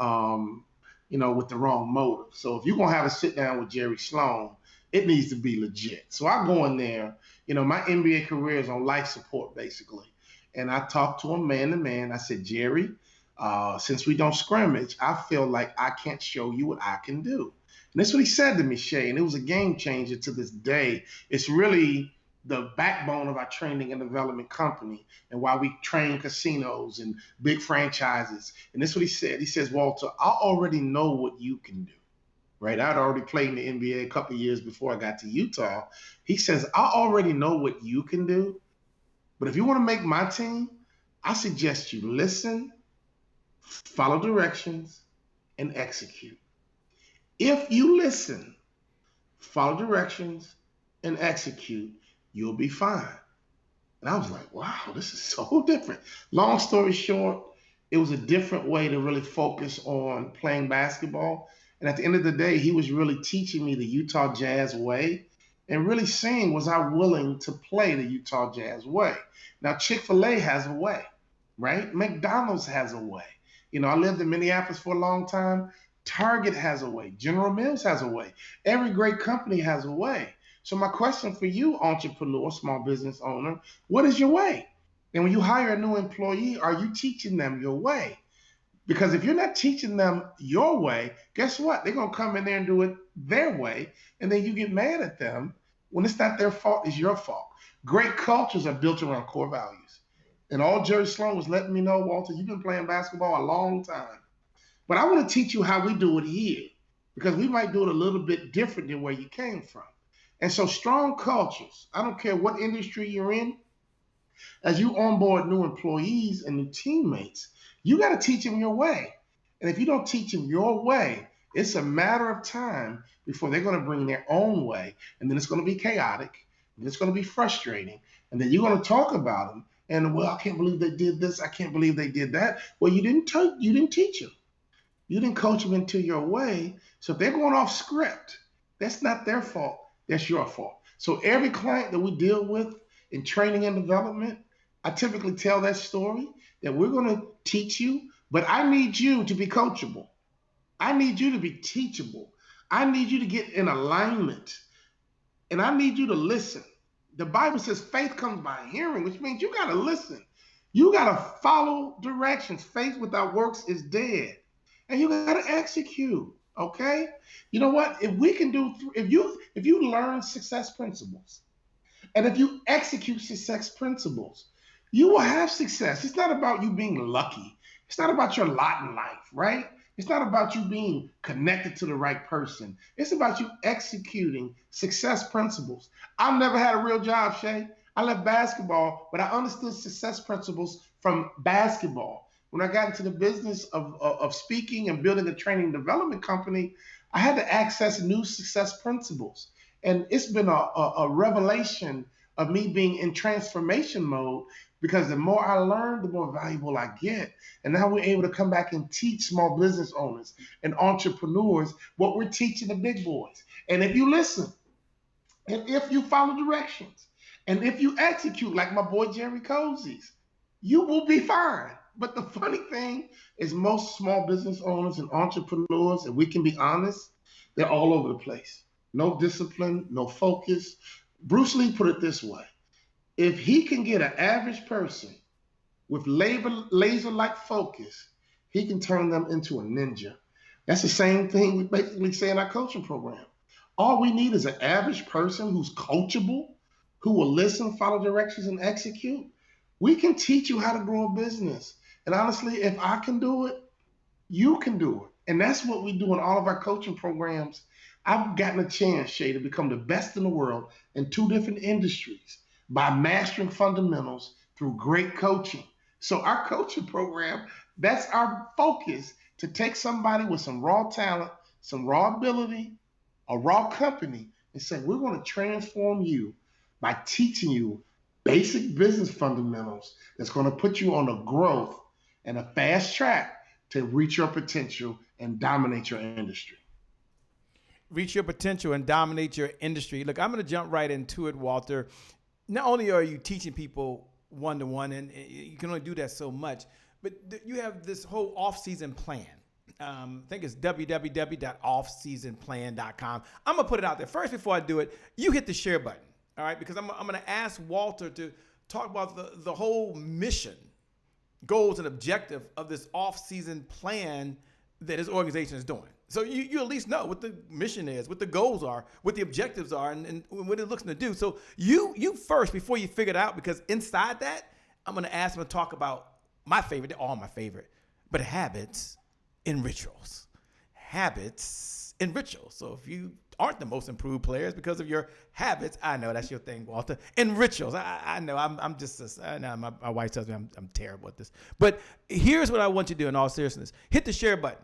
with the wrong motive. So if you're going to have a sit down with Jerry Sloan, it needs to be legit. So I go in there, my NBA career is on life support, basically. And I talked to him man to man. I said, Jerry, since we don't scrimmage, I feel like I can't show you what I can do. And that's what he said to me, Shay. And it was a game changer to this day. It's really the backbone of our training and development company and why we train casinos and big franchises. And this is what he said. He says, Walter, I already know what you can do, right? I'd already played in the NBA a couple of years before I got to Utah. He says, I already know what you can do. But if you want to make my team, I suggest you listen, follow directions, and execute. If you listen, follow directions, and execute, you'll be fine. And I was like, wow, this is so different. Long story short, it was a different way to really focus on playing basketball. And at the end of the day, he was really teaching me the Utah Jazz way and really saying, was I willing to play the Utah Jazz way? Now, Chick-fil-A has a way, right? McDonald's has a way. I lived in Minneapolis for a long time. Target has a way. General Mills has a way. Every great company has a way. So my question for you, entrepreneur, small business owner, what is your way? And when you hire a new employee, are you teaching them your way? Because if you're not teaching them your way, guess what? They're going to come in there and do it their way. And then you get mad at them when it's not their fault, it's your fault. Great cultures are built around core values. And all Jerry Sloan was letting me know, Walter, you've been playing basketball a long time. But I want to teach you how we do it here because we might do it a little bit different than where you came from. And so, strong cultures, I don't care what industry you're in, as you onboard new employees and new teammates, you got to teach them your way. And if you don't teach them your way, it's a matter of time before they're going to bring their own way. And then it's going to be chaotic. And it's going to be frustrating. And then you're going to talk about them. And, well, I can't believe they did this. I can't believe they did that. Well, you didn't teach them. You didn't coach them into your way. So if they're going off script, that's not their fault. That's your fault. So every client that we deal with in training and development, I typically tell that story that we're going to teach you, but I need you to be coachable. I need you to be teachable. I need you to get in alignment. And I need you to listen. The Bible says faith comes by hearing, which means you got to listen. You got to follow directions. Faith without works is dead. And you got to execute. Okay? You know what? If we can do, if you learn success principles, and if you execute success principles, you will have success. It's not about you being lucky. It's not about your lot in life, right? It's not about you being connected to the right person. It's about you executing success principles. I've never had a real job, Shay. I left basketball, but I understood success principles from basketball. When I got into the business of speaking and building a training and development company, I had to access new success principles. And it's been a revelation of me being in transformation mode because the more I learn, the more valuable I get. And now we're able to come back and teach small business owners and entrepreneurs what we're teaching the big boys. And if you listen, and if you follow directions, and if you execute like my boy Jerry Cozies, you will be fine. But the funny thing is most small business owners and entrepreneurs, and we can be honest, they're all over the place. No discipline, no focus. Bruce Lee put it this way. If he can get an average person with laser-like focus, he can turn them into a ninja. That's the same thing we basically say in our coaching program. All we need is an average person who's coachable, who will listen, follow directions, and execute. We can teach you how to grow a business. And honestly, if I can do it, you can do it. And that's what we do in all of our coaching programs. I've gotten a chance, Shay, to become the best in the world in 2 different industries by mastering fundamentals through great coaching. So our coaching program, that's our focus, to take somebody with some raw talent, some raw ability, a raw company, and say, we're going to transform you by teaching you basic business fundamentals that's going to put you on a growth and a fast track to reach your potential and dominate your industry. Reach your potential and dominate your industry. Look, I'm going to jump right into it, Walter. Not only are you teaching people one-to-one, and you can only do that so much, but you have this whole off-season plan. I think it's www.offseasonplan.com. I'm going to put it out there. First, before I do it, you hit the share button, all right? Because I'm going to ask Walter to talk about the whole mission, goals, and objective of this off-season plan that his organization is doing. So you at least know what the mission is, what the goals are, what the objectives are, and what it looks to do. So you first, before you figure it out, because inside that, I'm going to ask him to talk about my favorite, they're all my favorite, but habits and rituals. Habits and rituals. So if you aren't the most improved players because of your habits, I know that's your thing, Walter, and rituals. I know I'm just, I know my wife tells me I'm terrible at this. But here's what I want you to do in all seriousness. Hit the share button.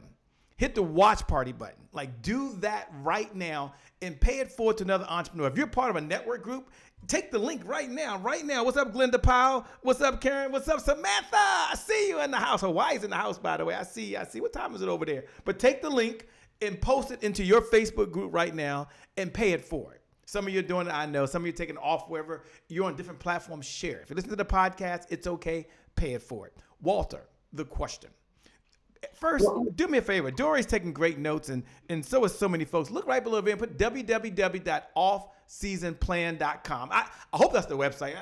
Hit the watch party button. Like, do that right now and pay it forward to another entrepreneur. If you're part of a network group, take the link right now. What's up, Glenda Powell? What's up, Karen? What's up, Samantha? I see you in the house. Hawaii's in the house, by the way. I see. What time is it over there? But take the link and post it into your Facebook group right now and pay it forward. Some of you are doing it, I know. Some of you are taking it off wherever you're on different platforms. Share. If you listen to the podcast, it's okay. Pay it forward. Walter, the question. First, do me a favor. Dory's taking great notes, and so is so many folks. Look right below there and put www.offseasonplan.com. I hope that's the website.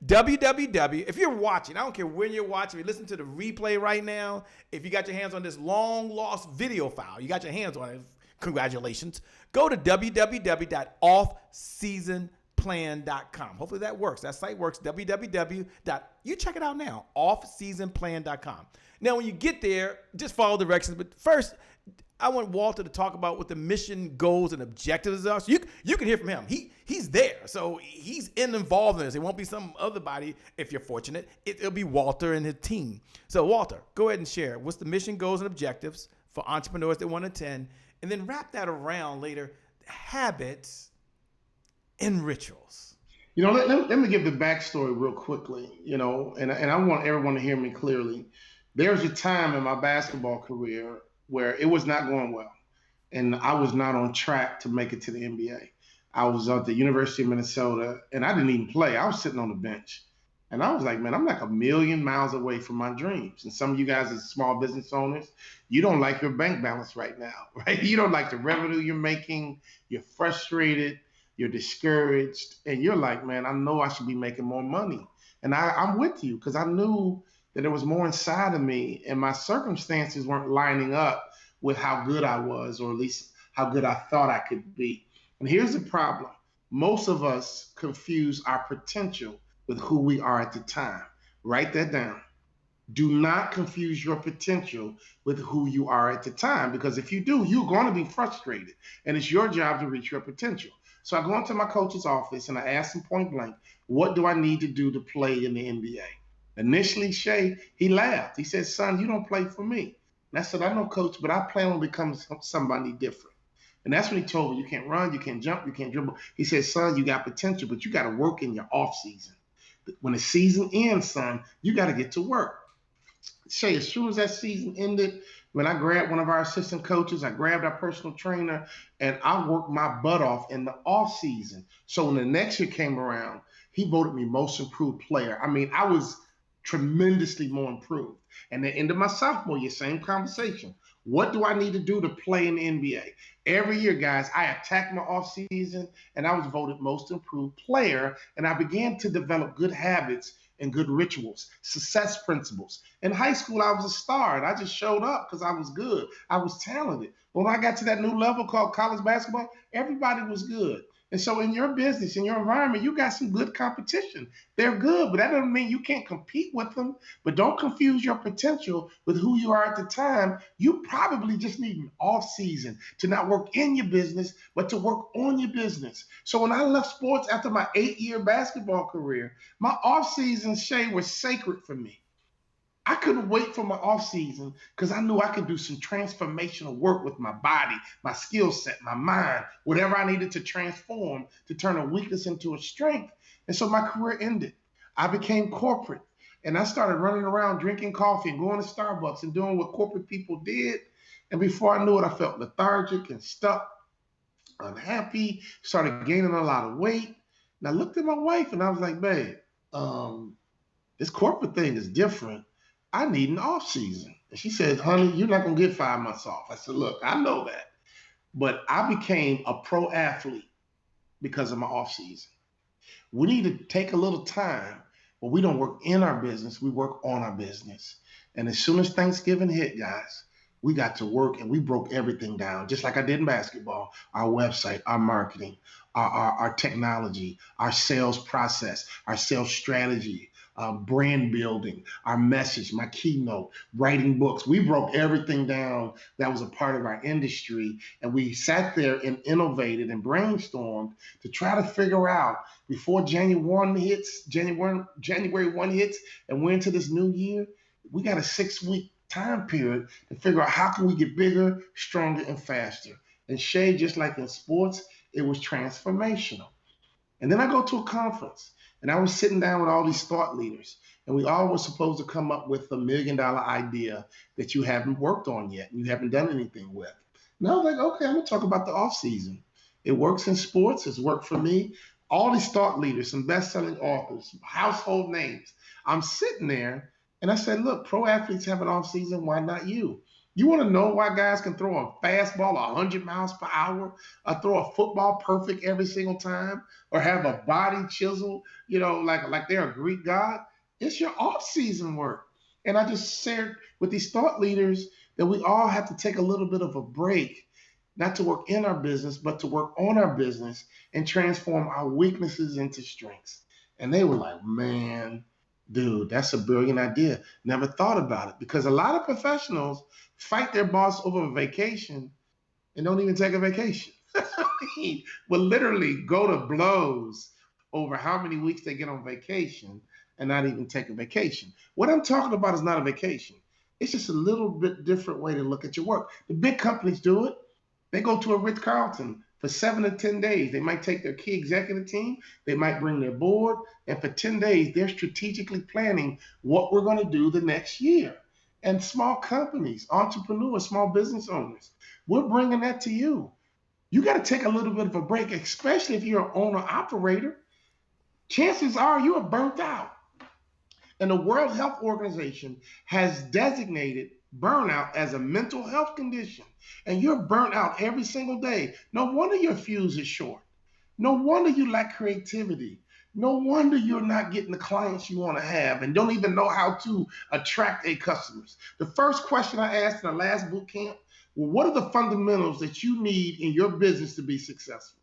www. If you're watching, I don't care when you're watching. If you listen to the replay right now, if you got your hands on this long lost video file, you got your hands on it. Congratulations. Go to www.offseasonplan.com. Hopefully that works. That site works. You check it out now. Offseasonplan.com. Now, when you get there, just follow directions. But first, I want Walter to talk about what the mission, goals, and objectives are. So you can hear from him. He's there. So he's involved in this. It won't be some other body, if you're fortunate. It'll be Walter and his team. So, Walter, go ahead and share. What's the mission, goals, and objectives for entrepreneurs that want to attend? And then wrap that around later, habits and rituals. Let me give the backstory real quickly, and I want everyone to hear me clearly. There was a time in my basketball career where it was not going well, and I was not on track to make it to the NBA. I was at the University of Minnesota, and I didn't even play. I was sitting on the bench, and I was like, man, I'm like a million miles away from my dreams. And some of you guys as small business owners, you don't like your bank balance right now, right? You don't like the revenue you're making. You're frustrated. You're discouraged. And you're like, man, I know I should be making more money. And I'm with you because I knew that there was more inside of me, and my circumstances weren't lining up with how good I was, or at least how good I thought I could be. And here's the problem. Most of us confuse our potential with who we are at the time. Write that down. Do not confuse your potential with who you are at the time, because if you do, you're going to be frustrated, and it's your job to reach your potential. So I go into my coach's office and I ask him point blank, what do I need to do to play in the NBA? Initially, Shay, he laughed. He said, son, you don't play for me. And I said, I know, coach, but I plan on becoming somebody different. And that's when he told me, you can't run, you can't jump, you can't dribble. He said, son, you got potential, but you got to work in your off season. When the season ends, son, you got to get to work. Shay, as soon as that season ended, when I grabbed one of our assistant coaches, I grabbed our personal trainer, and I worked my butt off in the off season. So when the next year came around, he voted me most improved player. I mean, I was tremendously more improved. And the end of my sophomore year, same conversation. What do I need to do to play in the NBA? Every year, guys, I attacked my offseason, and I was voted most improved player, and I began to develop good habits and good rituals, success principles. In high school, I was a star, and I just showed up because I was good. I was talented. But when I got to that new level called college basketball, everybody was good. And so in your business, in your environment, you got some good competition. They're good, but that doesn't mean you can't compete with them. But don't confuse your potential with who you are at the time. You probably just need an off season to not work in your business, but to work on your business. So when I left sports after my 8-year basketball career, my off season, Shay, was sacred for me. I couldn't wait for my off season because I knew I could do some transformational work with my body, my skill set, my mind, whatever I needed to transform to turn a weakness into a strength. And so my career ended. I became corporate, and I started running around drinking coffee and going to Starbucks and doing what corporate people did. And before I knew it, I felt lethargic and stuck, unhappy, started gaining a lot of weight. And I looked at my wife and I was like, babe, this corporate thing is different. I need an off season. And she said, honey, you're not going to get 5 months off. I said, look, I know that, but I became a pro athlete because of my off season. We need to take a little time, but we don't work in our business. We work on our business. And as soon as Thanksgiving hit, guys, we got to work and we broke everything down, just like I did in basketball, our website, our marketing, our technology, our sales process, our sales strategy, brand building, our message, my keynote, writing books. We broke everything down that was a part of our industry. And we sat there and innovated and brainstormed to try to figure out before January 1 hits, and we're into this new year, we got a 6-week time period to figure out how can we get bigger, stronger, and faster. And Shay, just like in sports, it was transformational. And then I go to a conference, and I was sitting down with all these thought leaders, and we all were supposed to come up with $1 million idea that you haven't worked on yet, and you haven't done anything with. And I was like, okay, I'm gonna talk about the off season. It works in sports, it's worked for me. All these thought leaders, some best-selling authors, household names. I'm sitting there, and I said, look, pro athletes have an off season, why not you? You want to know why guys can throw a fastball 100 miles per hour, or throw a football perfect every single time, or have a body chisel, like they're a Greek god? It's your off-season work. And I just shared with these thought leaders that we all have to take a little bit of a break, not to work in our business, but to work on our business and transform our weaknesses into strengths. And they were like, man, dude, that's a brilliant idea. Never thought about it, because a lot of professionals fight their boss over a vacation and don't even take a vacation. I mean, will literally go to blows over how many weeks they get on vacation and not even take a vacation. What I'm talking about is not a vacation. It's just a little bit different way to look at your work. The big companies do it. They go to a Ritz-Carlton for 7 to 10 days. They might take their key executive team. They might bring their board. And for 10 days, they're strategically planning what we're going to do the next year. And small companies, entrepreneurs, small business owners, we're bringing that to you. You got to take a little bit of a break, especially if you're an owner operator. Chances are you are burnt out. And the World Health Organization has designated burnout as a mental health condition. And you're burnt out every single day. No wonder your fuse is short. No wonder you lack creativity. No wonder you're not getting the clients you want to have and don't even know how to attract customers. The first question I asked in the last boot camp, well, what are the fundamentals that you need in your business to be successful?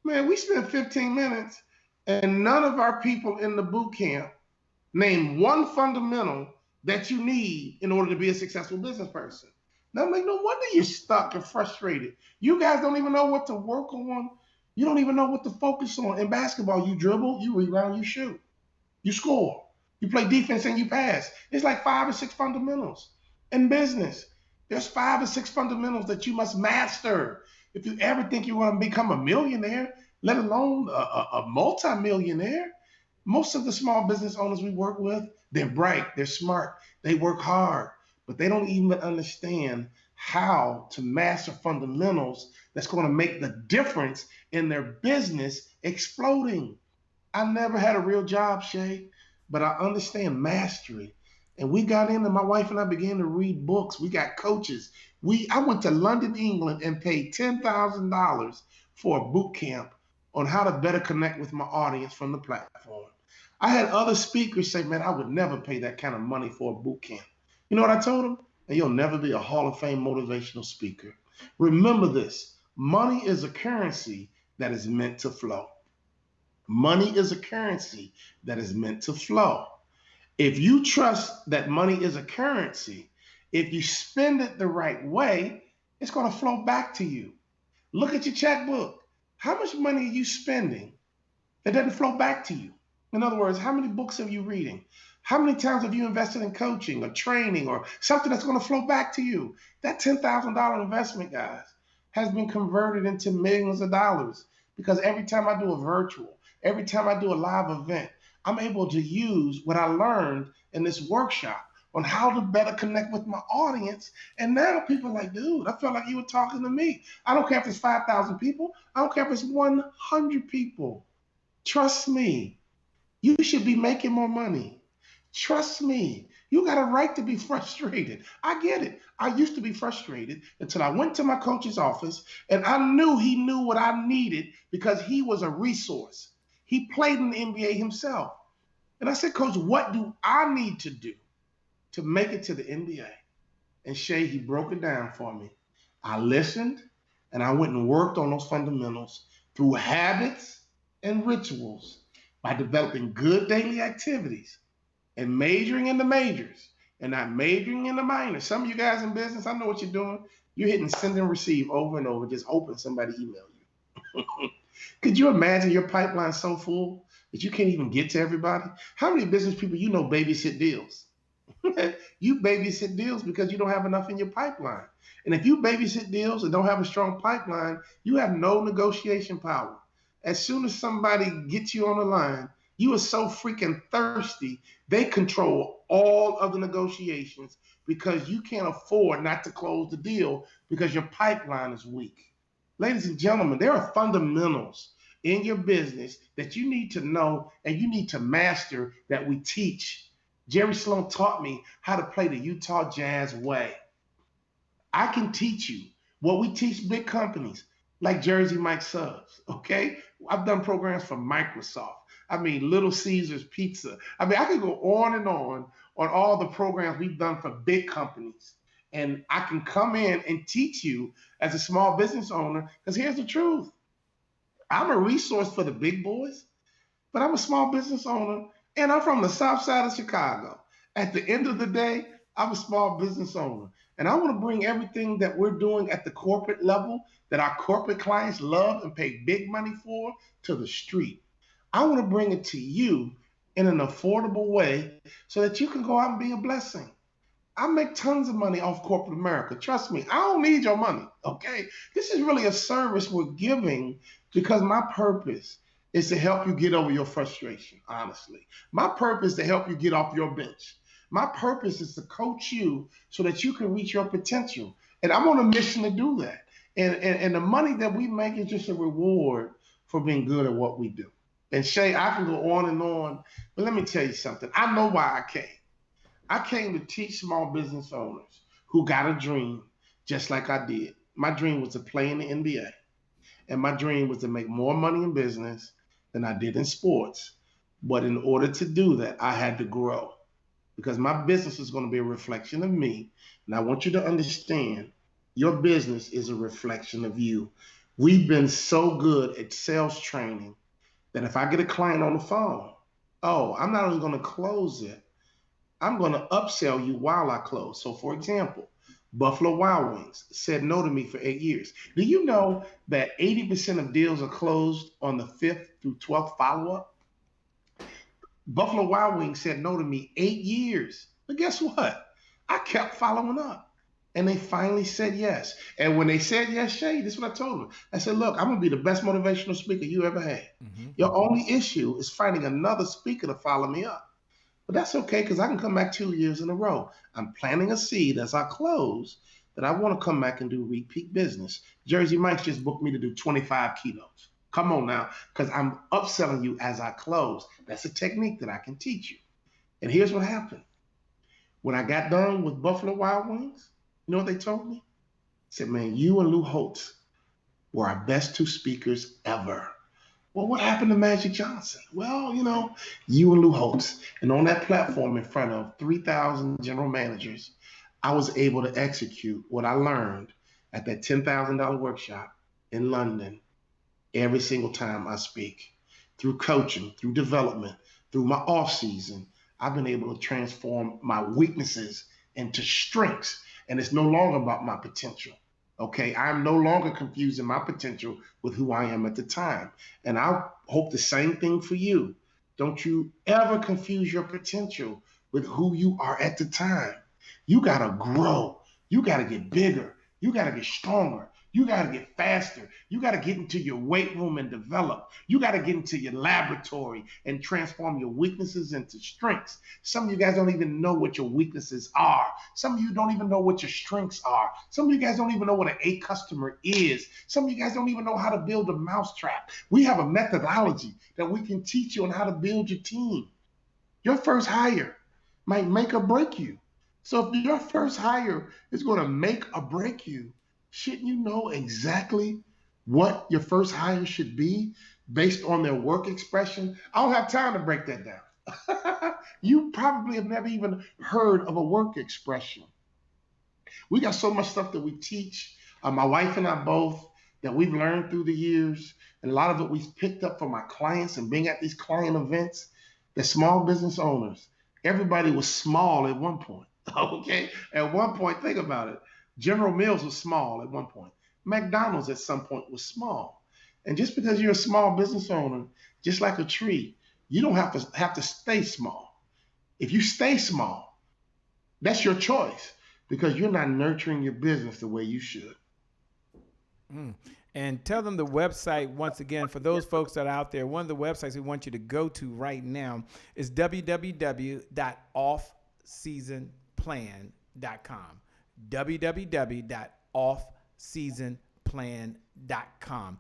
Man, we spent 15 minutes and none of our people in the boot camp named one fundamental that you need in order to be a successful business person. Now, I'm like, no wonder you're stuck and frustrated. You guys don't even know what to work on. You don't even know what to focus on. In basketball, you dribble, you rebound, you shoot, you score, you play defense, and you pass. It's like 5 or 6 fundamentals. In business, there's 5 or 6 fundamentals that you must master if you ever think you want to become a millionaire, let alone a multi-millionaire. Most of the small business owners we work with, they're bright, they're smart, they work hard, but they don't even understand how to master fundamentals that's going to make the difference in their business exploding. I never had a real job, Shay, but I understand mastery. And we got in, and my wife and I began to read books. We got coaches. I went to London, England, and paid $10,000 for a boot camp on how to better connect with my audience from the platform. I had other speakers say, man, I would never pay that kind of money for a boot camp. You know what I told them? And you'll never be a Hall of Fame motivational speaker. Remember this, money is a currency that is meant to flow. Money is a currency that is meant to flow. If you trust that money is a currency, if you spend it the right way, it's going to flow back to you. Look at your checkbook. How much money are you spending that doesn't flow back to you? In other words, how many books have you reading? How many times have you invested in coaching or training or something that's going to flow back to you? That $10,000 investment, guys, has been converted into millions of dollars, because every time I do a virtual, every time I do a live event, I'm able to use what I learned in this workshop on how to better connect with my audience. And now people are like, dude, I felt like you were talking to me. I don't care if it's 5,000 people. I don't care if it's 100 people. Trust me. You should be making more money. Trust me. You got a right to be frustrated. I get it. I used to be frustrated until I went to my coach's office and I knew he knew what I needed, because he was a resource. He played in the NBA himself. And I said, Coach, what do I need to do to make it to the NBA? And Shay, he broke it down for me. I listened and I went and worked on those fundamentals through habits and rituals by developing good daily activities and majoring in the majors and not majoring in the minors. Some of you guys in business, I know what you're doing. You're hitting send and receive over and over, just hoping somebody email you. Could you imagine your pipeline so full that you can't even get to everybody? How many business people you know babysit deals? You babysit deals because you don't have enough in your pipeline. And if you babysit deals and don't have a strong pipeline, you have no negotiation power. As soon as somebody gets you on the line, you are so freaking thirsty, they control all of the negotiations, because you can't afford not to close the deal because your pipeline is weak. Ladies and gentlemen, there are fundamentals in your business that you need to know and you need to master that we teach. Jerry Sloan taught me how to play the Utah Jazz way. I can teach you what we teach big companies like Jersey Mike Subs. Okay, I've done programs for Microsoft. I mean, Little Caesars Pizza. I mean, I could go on all the programs we've done for big companies. And I can come in and teach you as a small business owner, because here's the truth. I'm a resource for the big boys, but I'm a small business owner and I'm from the south side of Chicago. At the end of the day, I'm a small business owner. And I want to bring everything that we're doing at the corporate level that our corporate clients love and pay big money for to the street. I want to bring it to you in an affordable way so that you can go out and be a blessing. I make tons of money off corporate America. Trust me, I don't need your money. Okay. This is really a service we're giving because my purpose is to help you get over your frustration, honestly. My purpose is to help you get off your bench. My purpose is to coach you so that you can reach your potential. And I'm on a mission to do that. And the money that we make is just a reward for being good at what we do. And Shay, I can go on, but let me tell you something. I know why I came. I came to teach small business owners who got a dream just like I did. My dream was to play in the NBA, and my dream was to make more money in business than I did in sports. But in order to do that, I had to grow because my business is going to be a reflection of me. And I want you to understand your business is a reflection of you. We've been so good at sales training that if I get a client on the phone, oh, I'm not only going to close it, I'm going to upsell you while I close. So, for example, Buffalo Wild Wings said no to me for 8 years. Do you know that 80% of deals are closed on the 5th through 12th follow-up? Buffalo Wild Wings said no to me 8 years. But guess what? I kept following up. And they finally said yes. And when they said yes, Shay, this is what I told them. I said, look, I'm going to be the best motivational speaker you ever had. Mm-hmm. Your only issue is finding another speaker to follow me up. But that's okay because I can come back 2 years in a row. I'm planting a seed as I close that I want to come back and do repeat business. Jersey Mike's just booked me to do 25 keynotes. Come on now, because I'm upselling you as I close. That's a technique that I can teach you. And here's what happened. When I got done with Buffalo Wild Wings, you know what they told me? They said, man, you and Lou Holtz were our best two speakers ever. Well, what happened to Magic Johnson? Well, you and Lou Holtz. And on that platform in front of 3,000 general managers, I was able to execute what I learned at that $10,000 workshop in London every single time I speak. Through coaching, through development, through my off season, I've been able to transform my weaknesses into strengths. And it's no longer about my potential. Okay, I'm no longer confusing my potential with who I am at the time. And I hope the same thing for you. Don't you ever confuse your potential with who you are at the time. You got to grow. You got to get bigger. You got to get stronger. You got to get faster. You got to get into your weight room and develop. You got to get into your laboratory and transform your weaknesses into strengths. Some of you guys don't even know what your weaknesses are. Some of you don't even know what your strengths are. Some of you guys don't even know what an A customer is. Some of you guys don't even know how to build a mousetrap. We have a methodology that we can teach you on how to build your team. Your first hire might make or break you. So if your first hire is going to make or break you, shouldn't you know exactly what your first hire should be based on their work expression? I don't have time to break that down. You probably have never even heard of a work expression. We got so much stuff that we teach, my wife and I both, that we've learned through the years. And a lot of it we've picked up from our clients and being at these client events. The small business owners, everybody was small at one point. Okay? At one point, think about it. General Mills was small at one point. McDonald's at some point was small. And just because you're a small business owner, just like a tree, you don't have to stay small. If you stay small, that's your choice because you're not nurturing your business the way you should. And tell them the website once again for those folks that are out there. One of the websites we want you to go to right now is www.offseasonplan.com. www.offseasonplan.com. seasonplan.com.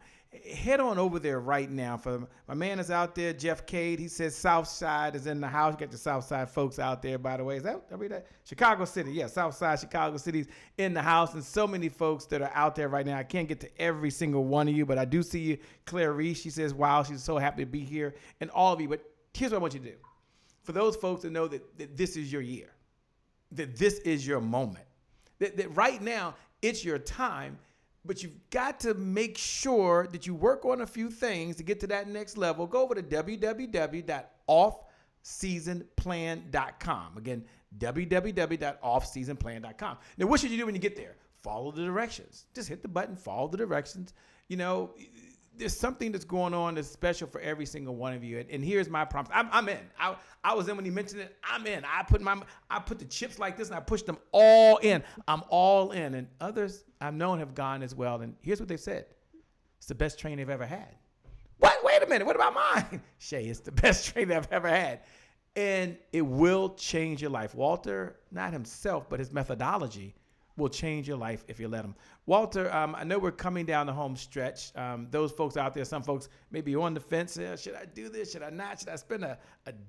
Head on over there right now. For my man is out there, Jeff Cade. He says Southside is in the house. Got the Southside folks out there, by the way. Is that read that? Chicago City, yeah, Southside, Chicago City's in the house, and so many folks that are out there right now. I can't get to every single one of you, but I do see you, Claire Reese. She says, wow, she's so happy to be here, and all of you. But here's what I want you to do. For those folks that know that this is your year, that this is your moment, that right now it's your time. But you've got to make sure that you work on a few things to get to that next level. Go over to www.offseasonplan.com. Again, www.offseasonplan.com. Now, what should you do when you get there? Follow the directions. Just hit the button, follow the directions. You know, there's something that's going on that's special for every single one of you. And here's my promise. I'm in. I was in when he mentioned it. I'm in. I put the chips like this and I pushed them all in. I'm all in. And others I've known have gone as well. And here's what they've said. It's the best training they've ever had. What? Wait a minute. What about mine? Shay, it's the best training I've ever had. And it will change your life. Walter, not himself, but his methodology will change your life if you let him. Walter, I know we're coming down the home stretch. Those folks out there, some folks may be on the fence. Should I do this? Should I not? Should I spend a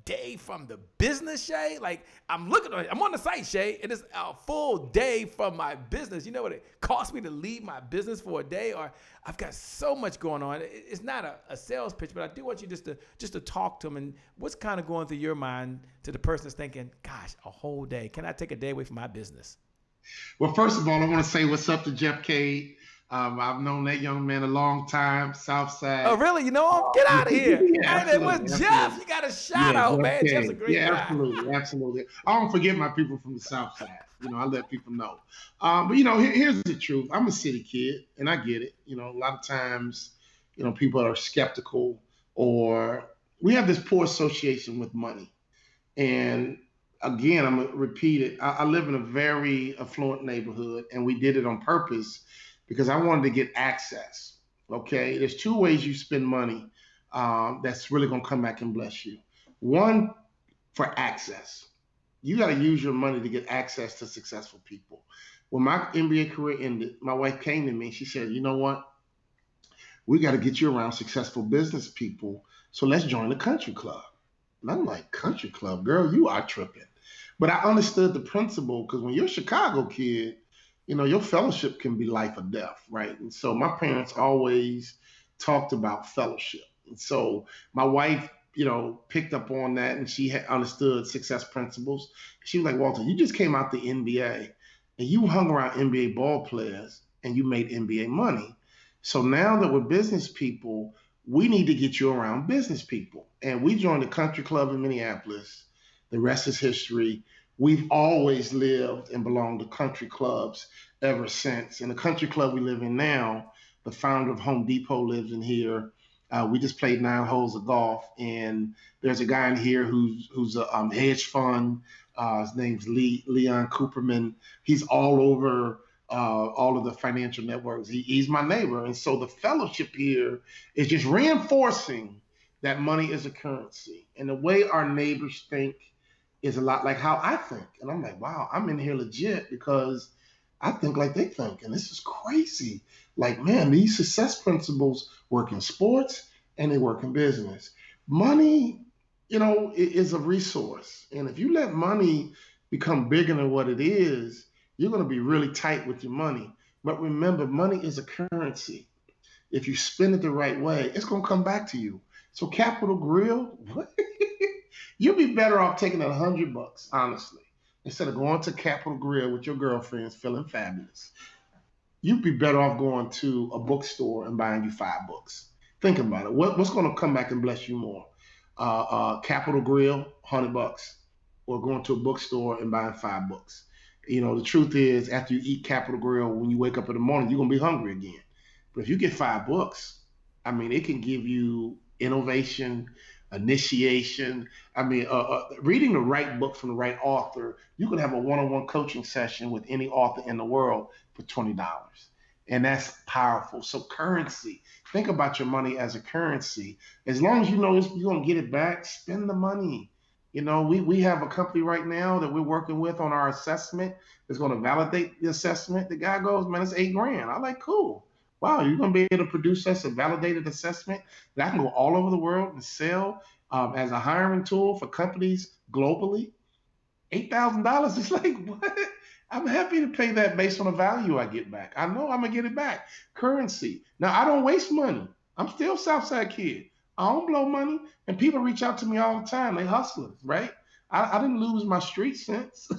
day from the business, Shay? Like, I'm on the site, Shay, and it's a full day from my business. You know what it cost me to leave my business for a day? Or I've got so much going on. It's not a sales pitch, but I do want you just to talk to them. And what's kind of going through your mind to the person that's thinking, gosh, a whole day. Can I take a day away from my business? Well, first of all, I want to say what's up to Jeff Cade. I've known that young man a long time, Southside. Oh, really? You know him? Get out of here. Yeah, Hey, what's Jeff? You got a shout out, man. Jeff's a great guy. Absolutely. I don't forget my people from the South Side. You know, I let people know. But, you know, here's the truth. I'm a city kid, and I get it. You know, a lot of times, you know, people are skeptical, or we have this poor association with money. And again, I'm going to repeat it. I live in a very affluent neighborhood, and we did it on purpose because I wanted to get access. Okay, there's two ways you spend money that's really going to come back and bless you. One, for access. You got to use your money to get access to successful people. When my NBA career ended, my wife came to me and she said, you know what? We got to get you around successful business people, so let's join the country club. And I'm like, country club, girl, you are tripping. But I understood the principle, because when you're a Chicago kid, you know, your fellowship can be life or death, right? And so my parents always talked about fellowship. And so my wife, you know, picked up on that, and she had understood success principles. She was like, Walter, you just came out the NBA and you hung around NBA ball players and you made NBA money. So now that we're business people, we need to get you around business people. And we joined the country club in Minneapolis. The rest is history. We've always lived and belonged to country clubs ever since. And the country club we live in now, the founder of Home Depot lives in here. We just played 9 holes of golf, and there's a guy in here who's a hedge fund. His name's Leon Cooperman. He's all over all of the financial networks. He's my neighbor. And so the fellowship here is just reinforcing that money is a currency. And the way our neighbors think is a lot like how I think. And I'm like, wow, I'm in here legit because I think like they think. And this is crazy. Like, man, these success principles work in sports and they work in business. Money, you know, is a resource. And if you let money become bigger than what it is, you're going to be really tight with your money. But remember, money is a currency. If you spend it the right way, it's going to come back to you. So Capital Grill, you'll be better off taking $100, honestly, instead of going to Capital Grill with your girlfriends feeling fabulous. You'd be better off going to a bookstore and buying you 5 books. Think about it. What's going to come back and bless you more? Capital Grill, $100, or going to a bookstore and buying 5 books. You know, the truth is, after you eat Capital Grill, when you wake up in the morning, you're going to be hungry again. But if you get 5 books, I mean, it can give you innovation, initiation. I mean, reading the right book from the right author, you can have a one-on-one coaching session with any author in the world for $20. And that's powerful. So currency, think about your money as a currency. As long as you know you're going to get it back, spend the money. You know, we have a company right now that we're working with on our assessment that's going to validate the assessment. The guy goes, man, it's $8,000. I'm like, cool. wow, you're going to be able to produce us a validated assessment that I can go all over the world and sell as a hiring tool for companies globally. $8,000 is like, what? I'm happy to pay that based on the value I get back. I know I'm going to get it back. Currency. Now, I don't waste money. I'm still Southside kid. I don't blow money. And people reach out to me all the time. They hustlers, right? I didn't lose my street sense.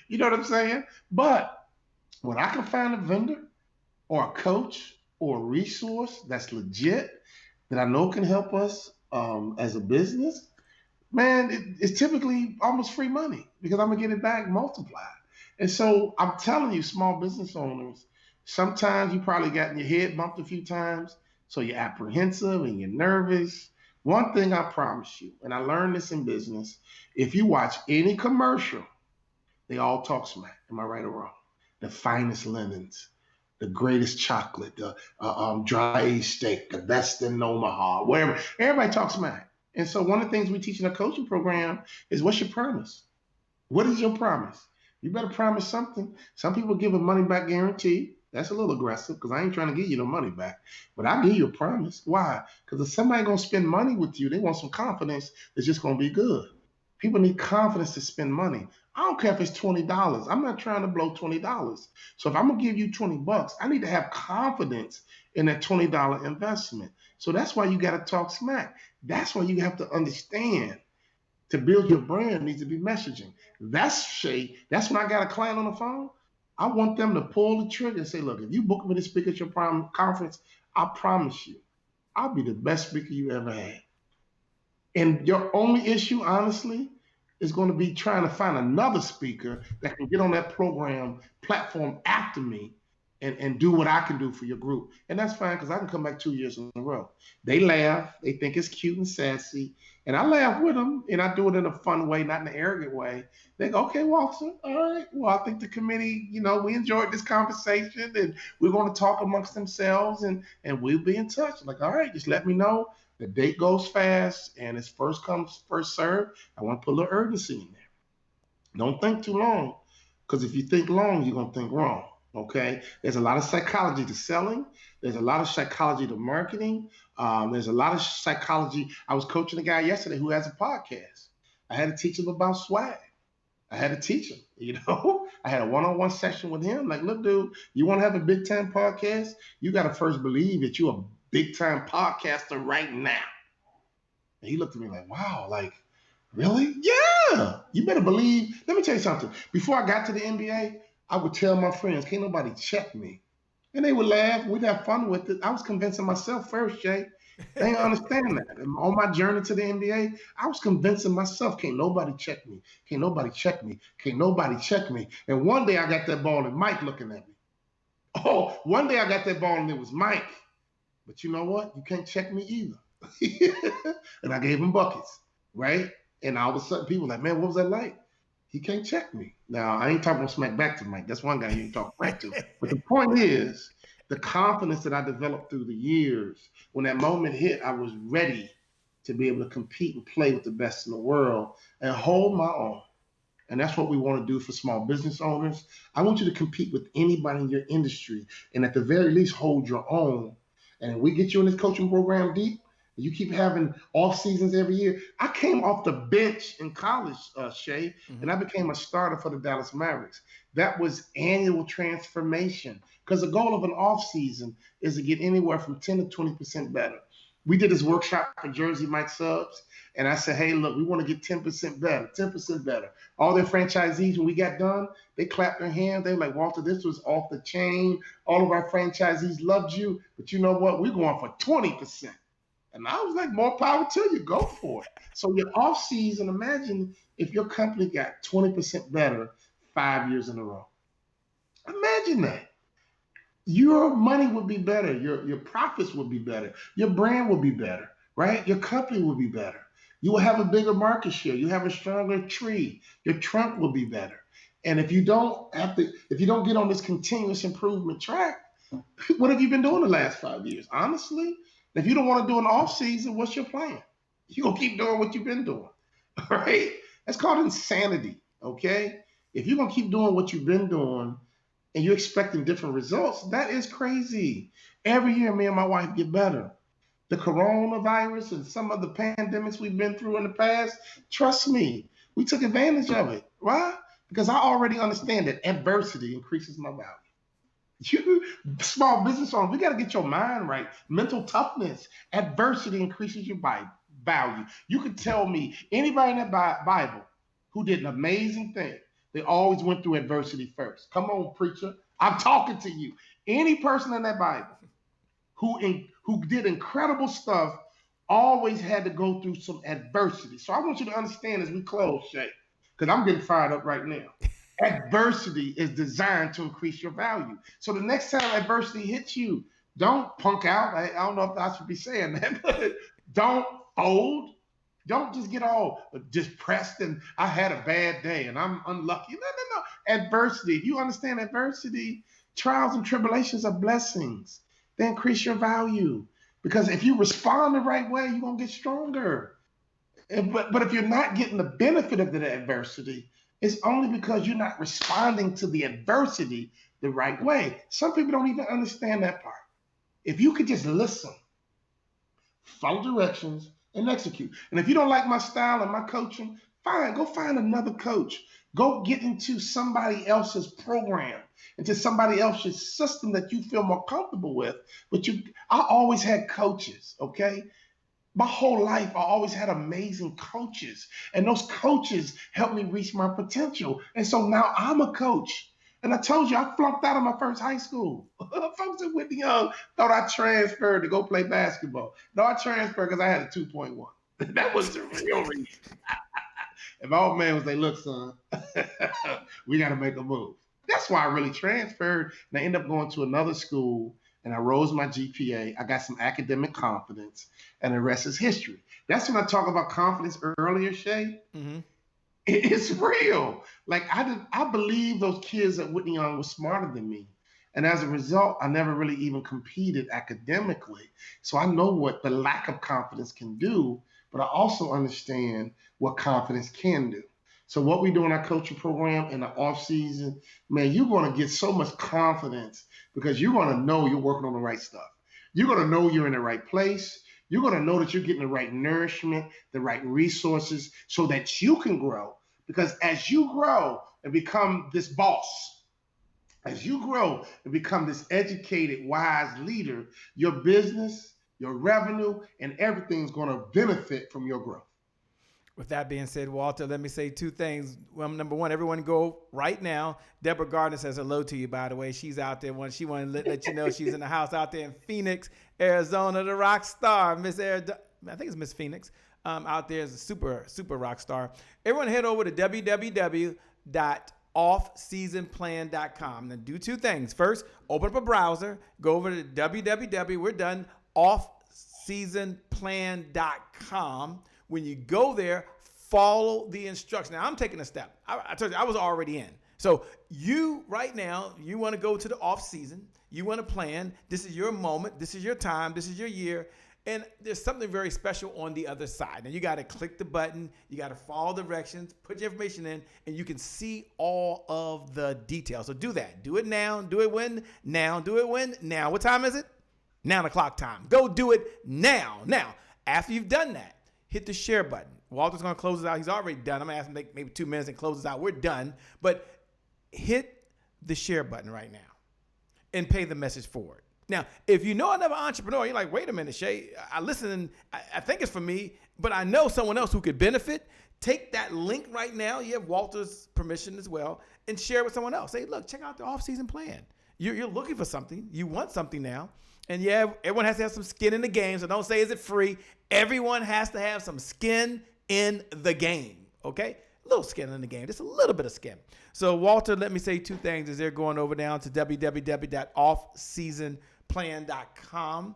You know what I'm saying? But when I can find a vendor or a coach or a resource that's legit that I know can help us as a business, man, it's typically almost free money because I'm gonna get it back multiplied. And so I'm telling you, small business owners, sometimes you probably gotten your head bumped a few times, so you're apprehensive and you're nervous. One thing I promise you, and I learned this in business, if you watch any commercial, they all talk smack. Am I right or wrong? The finest linens, the greatest chocolate, the dry aged steak, the best in Omaha, whatever. Everybody talks smack. And so one of the things we teach in a coaching program is what's your promise? What is your promise? You better promise something. Some people give a money back guarantee. That's a little aggressive because I ain't trying to give you no money back. But I give you a promise. Why? Because if somebody gonna spend money with you, they want some confidence that's just gonna be good. People need confidence to spend money. I don't care if it's $20. I'm not trying to blow $20. So if I'm gonna give you $20, I need to have confidence in that $20 investment. So that's why you gotta talk smack. That's why you have to understand to build your brand needs to be messaging. That's Shay. That's when I got a client on the phone. I want them to pull the trigger and say, look, if you book me to speak at your conference, I promise you, I'll be the best speaker you ever had. And your only issue, honestly, is going to be trying to find another speaker that can get on that program platform after me and do what I can do for your group. And that's fine because I can come back 2 years in a row. They laugh. They think it's cute and sassy. And I laugh with them, and I do it in a fun way, not in an arrogant way. They go, okay, Walter, all right. Well, I think the committee, we enjoyed this conversation, and we're going to talk amongst themselves, and we'll be in touch. Like, all right, just let me know. The date goes fast, and it's first come, first serve. I want to put a little urgency in there. Don't think too long, because if you think long, you're going to think wrong. Okay, there's a lot of psychology to selling. There's a lot of psychology to marketing. There's a lot of psychology. I was coaching a guy yesterday who has a podcast. I had to teach him about swag. I had to teach him, I had a one-on-one session with him. Like, look, dude, you want to have a big time podcast? You got to first believe that you're a big time podcaster right now. And he looked at me like, wow, like, really? Yeah. You better believe. Let me tell you something. Before I got to the NBA, I would tell my friends, can't nobody check me. And they would laugh. We'd have fun with it. I was convincing myself first, Jay. They didn't understand that. And on my journey to the NBA, I was convincing myself, can't nobody check me. Can't nobody check me. Can't nobody check me. And one day I got that ball and Mike looking at me. Oh, one day I got that ball and it was Mike. But you know what? You can't check me either. And I gave him buckets, right? And all of a sudden people were like, man, what was that like? He can't check me. Now, I ain't talking smack back to Mike. That's one guy you can talk back to. But the point is, the confidence that I developed through the years, when that moment hit, I was ready to be able to compete and play with the best in the world and hold my own. And that's what we want to do for small business owners. I want you to compete with anybody in your industry and at the very least hold your own. And we get you in this coaching program deep. You keep having off seasons every year. I came off the bench in college, Shay, and I became a starter for the Dallas Mavericks. That was annual transformation because the goal of an off season is to get anywhere from 10 to 20% better. We did this workshop for Jersey Mike Subs, and I said, hey, look, we want to get 10% better, 10% better. All their franchisees, when we got done, they clapped their hands. They were like, Walter, this was off the chain. All of our franchisees loved you, but you know what? We're going for 20%. And I was like, more power to you, go for it. So your off season, imagine if your company got 20% better 5 years in a row. Imagine that. Your money would be better. Your profits would be better. Your brand will be better, right? Your company will be better. You will have a bigger market share. You have a stronger tree. Your trunk will be better. And if you don't get on this continuous improvement track, what have you been doing the last 5 years? Honestly, if you don't want to do an off season, what's your plan? You're going to keep doing what you've been doing, all right? That's called insanity, okay? If you're going to keep doing what you've been doing, and you're expecting different results, that is crazy. Every year, me and my wife get better. The coronavirus and some of the pandemics we've been through in the past, trust me, we took advantage of it. Why? Because I already understand that adversity increases my value. You small business owners, we got to get your mind right. Mental toughness, adversity increases your value. You could tell me anybody in that Bible who did an amazing thing. They always went through adversity first. Come on, preacher. I'm talking to you. Any person in that Bible who did incredible stuff always had to go through some adversity. So I want you to understand as we close, Shay, because I'm getting fired up right now. Adversity is designed to increase your value. So the next time adversity hits you, don't punk out. I don't know if I should be saying that, but don't fold. Don't just get all just pressed and I had a bad day and I'm unlucky. No. Adversity. You understand adversity? Trials and tribulations are blessings. They increase your value. Because if you respond the right way, you're going to get stronger. But if you're not getting the benefit of the adversity, it's only because you're not responding to the adversity the right way. Some people don't even understand that part. If you could just listen, follow directions, and execute. And if you don't like my style and my coaching, fine, go find another coach. Go get into somebody else's program, into somebody else's system that you feel more comfortable with. But I always had coaches, okay? My whole life, I always had amazing coaches. And those coaches helped me reach my potential. And so now I'm a coach. And I told you, I flunked out of my first high school. Folks at Whitney Young thought I transferred to go play basketball. No, I transferred because I had a 2.1. That was the real reason. And my old man was like, look, son, we got to make a move. That's why I really transferred. And I ended up going to another school and I rose my GPA. I got some academic confidence and the rest is history. That's when I talk about confidence earlier, Shay. Mm-hmm. It's real. Like I believe those kids at Whitney Young were smarter than me. And as a result, I never really even competed academically. So I know what the lack of confidence can do, but I also understand what confidence can do. So what we do in our coaching program in the off season, man, you're going to get so much confidence because you're going to know you're working on the right stuff. You're going to know you're in the right place. You're going to know that you're getting the right nourishment, the right resources so that you can grow. Because as you grow and become this boss, as you grow and become this educated, wise leader, your business, your revenue, and everything's going to benefit from your growth. With that being said, Walter, let me say two things. Well, number one, everyone go right now. Deborah Gardner says hello to you, by the way. She's out there. She wanted to let you know she's in the house out there in Phoenix, Arizona, the rock star. I think it's Miss Phoenix. Out there is a super, super rock star. Everyone head over to www.offseasonplan.com. Now do two things. First, open up a browser. Go over to www. We're done. offseasonplan.com. When you go there, follow the instructions. Now, I'm taking a step. I told you, I was already in. So you, right now, you want to go to the off season. You want to plan. This is your moment. This is your time. This is your year. And there's something very special on the other side. Now, you got to click the button. You got to follow directions, put your information in, and you can see all of the details. So do that. Do it now. Do it when? Now. Do it when? Now. What time is it? 9 o'clock time. Go do it now. Now, after you've done that, hit the share button. Walter's going to close us out. He's already done. I'm going to ask him to take maybe 2 minutes and close us out. We're done. But hit the share button right now and pay the message forward. Now, if you know another entrepreneur, you're like, wait a minute, Shay, I listen and I think it's for me, but I know someone else who could benefit. Take that link right now. You have Walter's permission as well and share it with someone else. Say, look, check out the off-season plan. You're looking for something. You want something now. And yeah, everyone has to have some skin in the game. So don't say, is it free? Everyone has to have some skin in the game. Okay? A little skin in the game. Just a little bit of skin. So Walter, let me say two things as they're going over down to www.offseasonplan.com.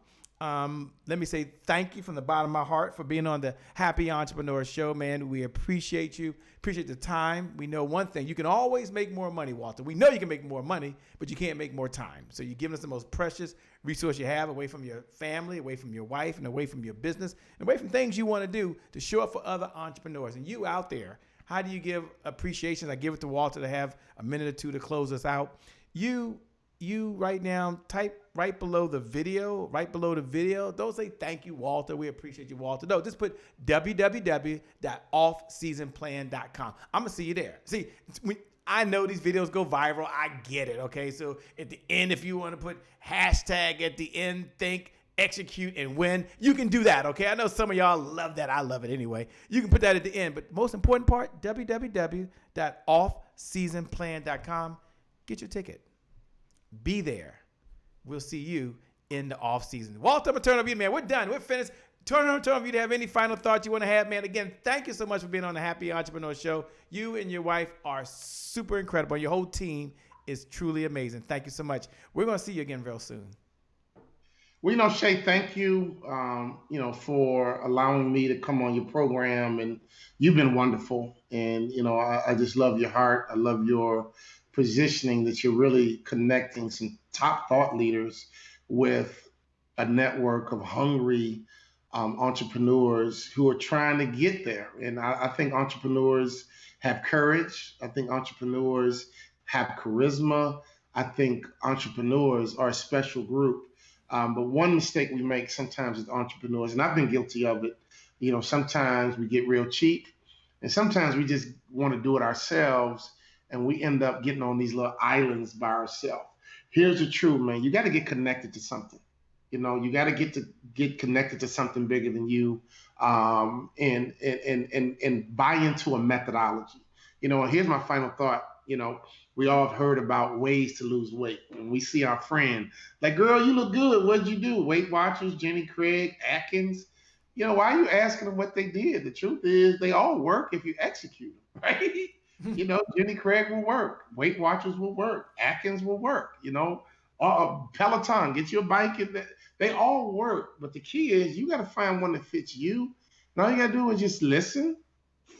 Let me say thank you from the bottom of my heart for being on the Happy Entrepreneur Show, man. We appreciate you. Appreciate the time. We know one thing. You can always make more money, Walter. We know you can make more money, but you can't make more time. So you're giving us the most precious resource you have away from your family, away from your wife, and away from your business, and away from things you want to do to show up for other entrepreneurs. And you out there, how do you give appreciation? I give it to Walter to have a minute or two to close us out. you right now, type right below the video, don't say thank you, Walter. We appreciate you, Walter. No, just put www.offseasonplan.com. I'm going to see you there. See, I know these videos go viral. I get it, okay? So at the end, if you want to put hashtag at the end, think, execute, and win, you can do that, okay? I know some of y'all love that. I love it anyway. You can put that at the end. But most important part, www.offseasonplan.com. Get your ticket. Be there. We'll see you in the off season. Walter, I'm going to turn over you, man. We're done. We're finished. Turn over you to have any final thoughts you want to have, man. Again, thank you so much for being on the Happy Entrepreneur Show. You and your wife are super incredible. Your whole team is truly amazing. Thank you so much. We're going to see you again real soon. Well, Shay, thank you, for allowing me to come on your program. And you've been wonderful. And, I just love your heart. I love your positioning that you're really connecting some top thought leaders with a network of hungry entrepreneurs who are trying to get there. And I think entrepreneurs have courage. I think entrepreneurs have charisma. I think entrepreneurs are a special group. But one mistake we make sometimes as entrepreneurs, and I've been guilty of it, sometimes we get real cheap, and sometimes we just want to do it ourselves, and we end up getting on these little islands by ourselves. Here's the truth, man. You got to get connected to something. You got to get connected to something bigger than you, and buy into a methodology. And here's my final thought. We all have heard about ways to lose weight. When we see our friend, like, girl, you look good. What'd you do? Weight Watchers, Jenny Craig, Atkins. Why are you asking them what they did? The truth is they all work if you execute them, right? Jenny Craig will work. Weight Watchers will work. Atkins will work. Peloton, get you a bike. They all work. But the key is you got to find one that fits you. And all you got to do is just listen,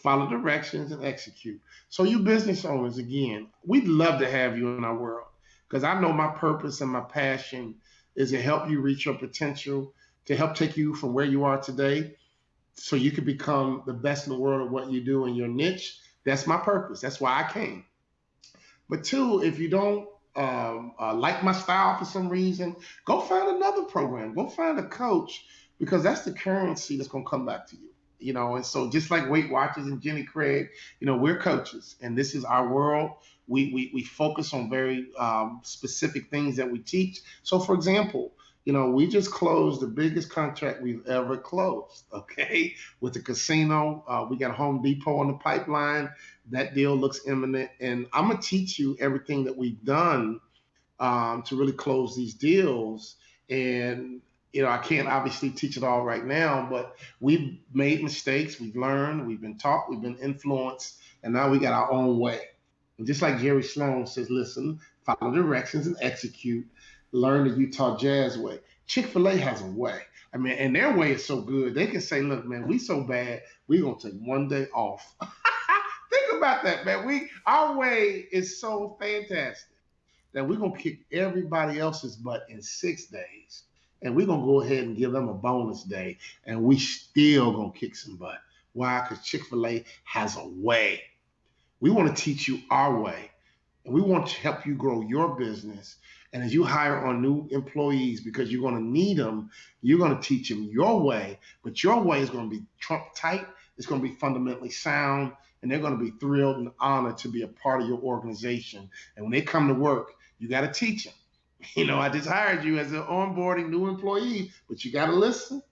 follow directions, and execute. So you business owners, again, we'd love to have you in our world, because I know my purpose and my passion is to help you reach your potential, to help take you from where you are today so you can become the best in the world at what you do in your niche. That's my purpose. That's why I came. But two, if you don't like my style for some reason, go find another program. Go find a coach, because that's the currency that's going to come back to you. And so just like Weight Watchers and Jenny Craig, we're coaches, and this is our world. We focus on very specific things that we teach. So, for example, we just closed the biggest contract we've ever closed, okay, with the casino. We got Home Depot on the pipeline. That deal looks imminent. And I'm going to teach you everything that we've done to really close these deals. And, I can't obviously teach it all right now, but we've made mistakes. We've learned. We've been taught. We've been influenced. And now we got our own way. And just like Jerry Sloan says, listen, follow directions and execute. Learn the Utah Jazz way. Chick-fil-A has a way. I mean, and their way is so good. They can say, look, man, we so bad, we're going to take one day off. Think about that, man. Our way is so fantastic that we're going to kick everybody else's butt in 6 days. And we're going to go ahead and give them a bonus day. And we still going to kick some butt. Why? Because Chick-fil-A has a way. We want to teach you our way. And we want to help you grow your business. And as you hire on new employees, because you're going to need them, you're going to teach them your way. But your way is going to be Trump tight. It's going to be fundamentally sound. And they're going to be thrilled and honored to be a part of your organization. And when they come to work, you got to teach them. I just hired you as an onboarding new employee, but you got to listen.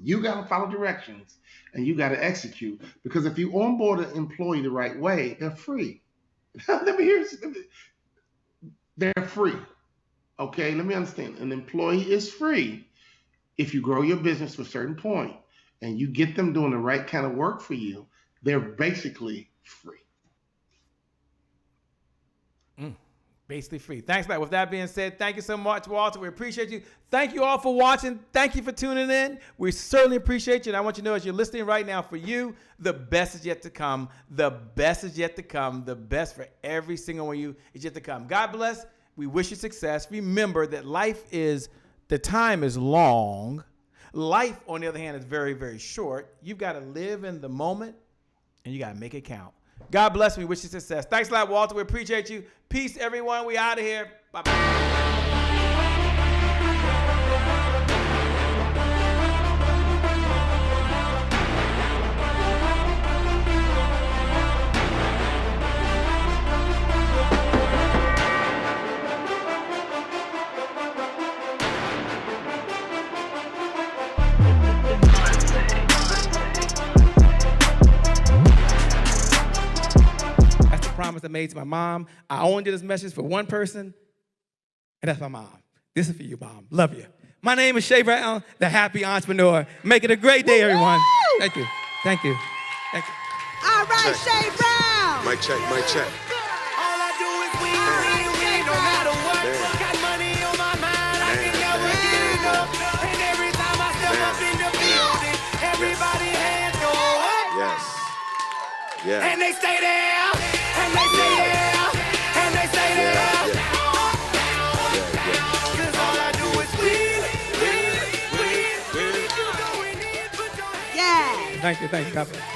You got to follow directions, and you got to execute. Because if you onboard an employee the right way, they're free. They're free. Okay, let me understand. An employee is free if you grow your business to a certain point and you get them doing the right kind of work for you. They're basically free. Basically free. Thanks, Matt. With that being said, thank you so much, Walter. We appreciate you. Thank you all for watching. Thank you for tuning in. We certainly appreciate you. And I want you to know, as you're listening right now, for you, the best is yet to come. The best is yet to come. The best for every single one of you is yet to come. God bless. We wish you success. Remember that the time is long. Life, on the other hand, is very, very short. You've got to live in the moment, and you got to make it count. God bless me. Wish you success. Thanks a lot, Walter. We appreciate you. Peace, everyone. We out of here. Bye-bye. That's the promise I made to my mom. I only did this message for one person, and that's my mom. This is for you, Mom. Love you. My name is Shay Brown, the happy entrepreneur. Make it a great day, everyone. Thank you. Thank you. Thank you. All right, Check. Shay Brown. Mic check, mic check. All I do is win, no matter what. Damn. Got money on my mind, I can never get enough. And every time I step up in the building, everybody hands go up. Yes. Yeah. And they stay there, and they stay there, and they stay there. Yeah, yeah. Cause all I do is win. Yeah. Thank you. God bless.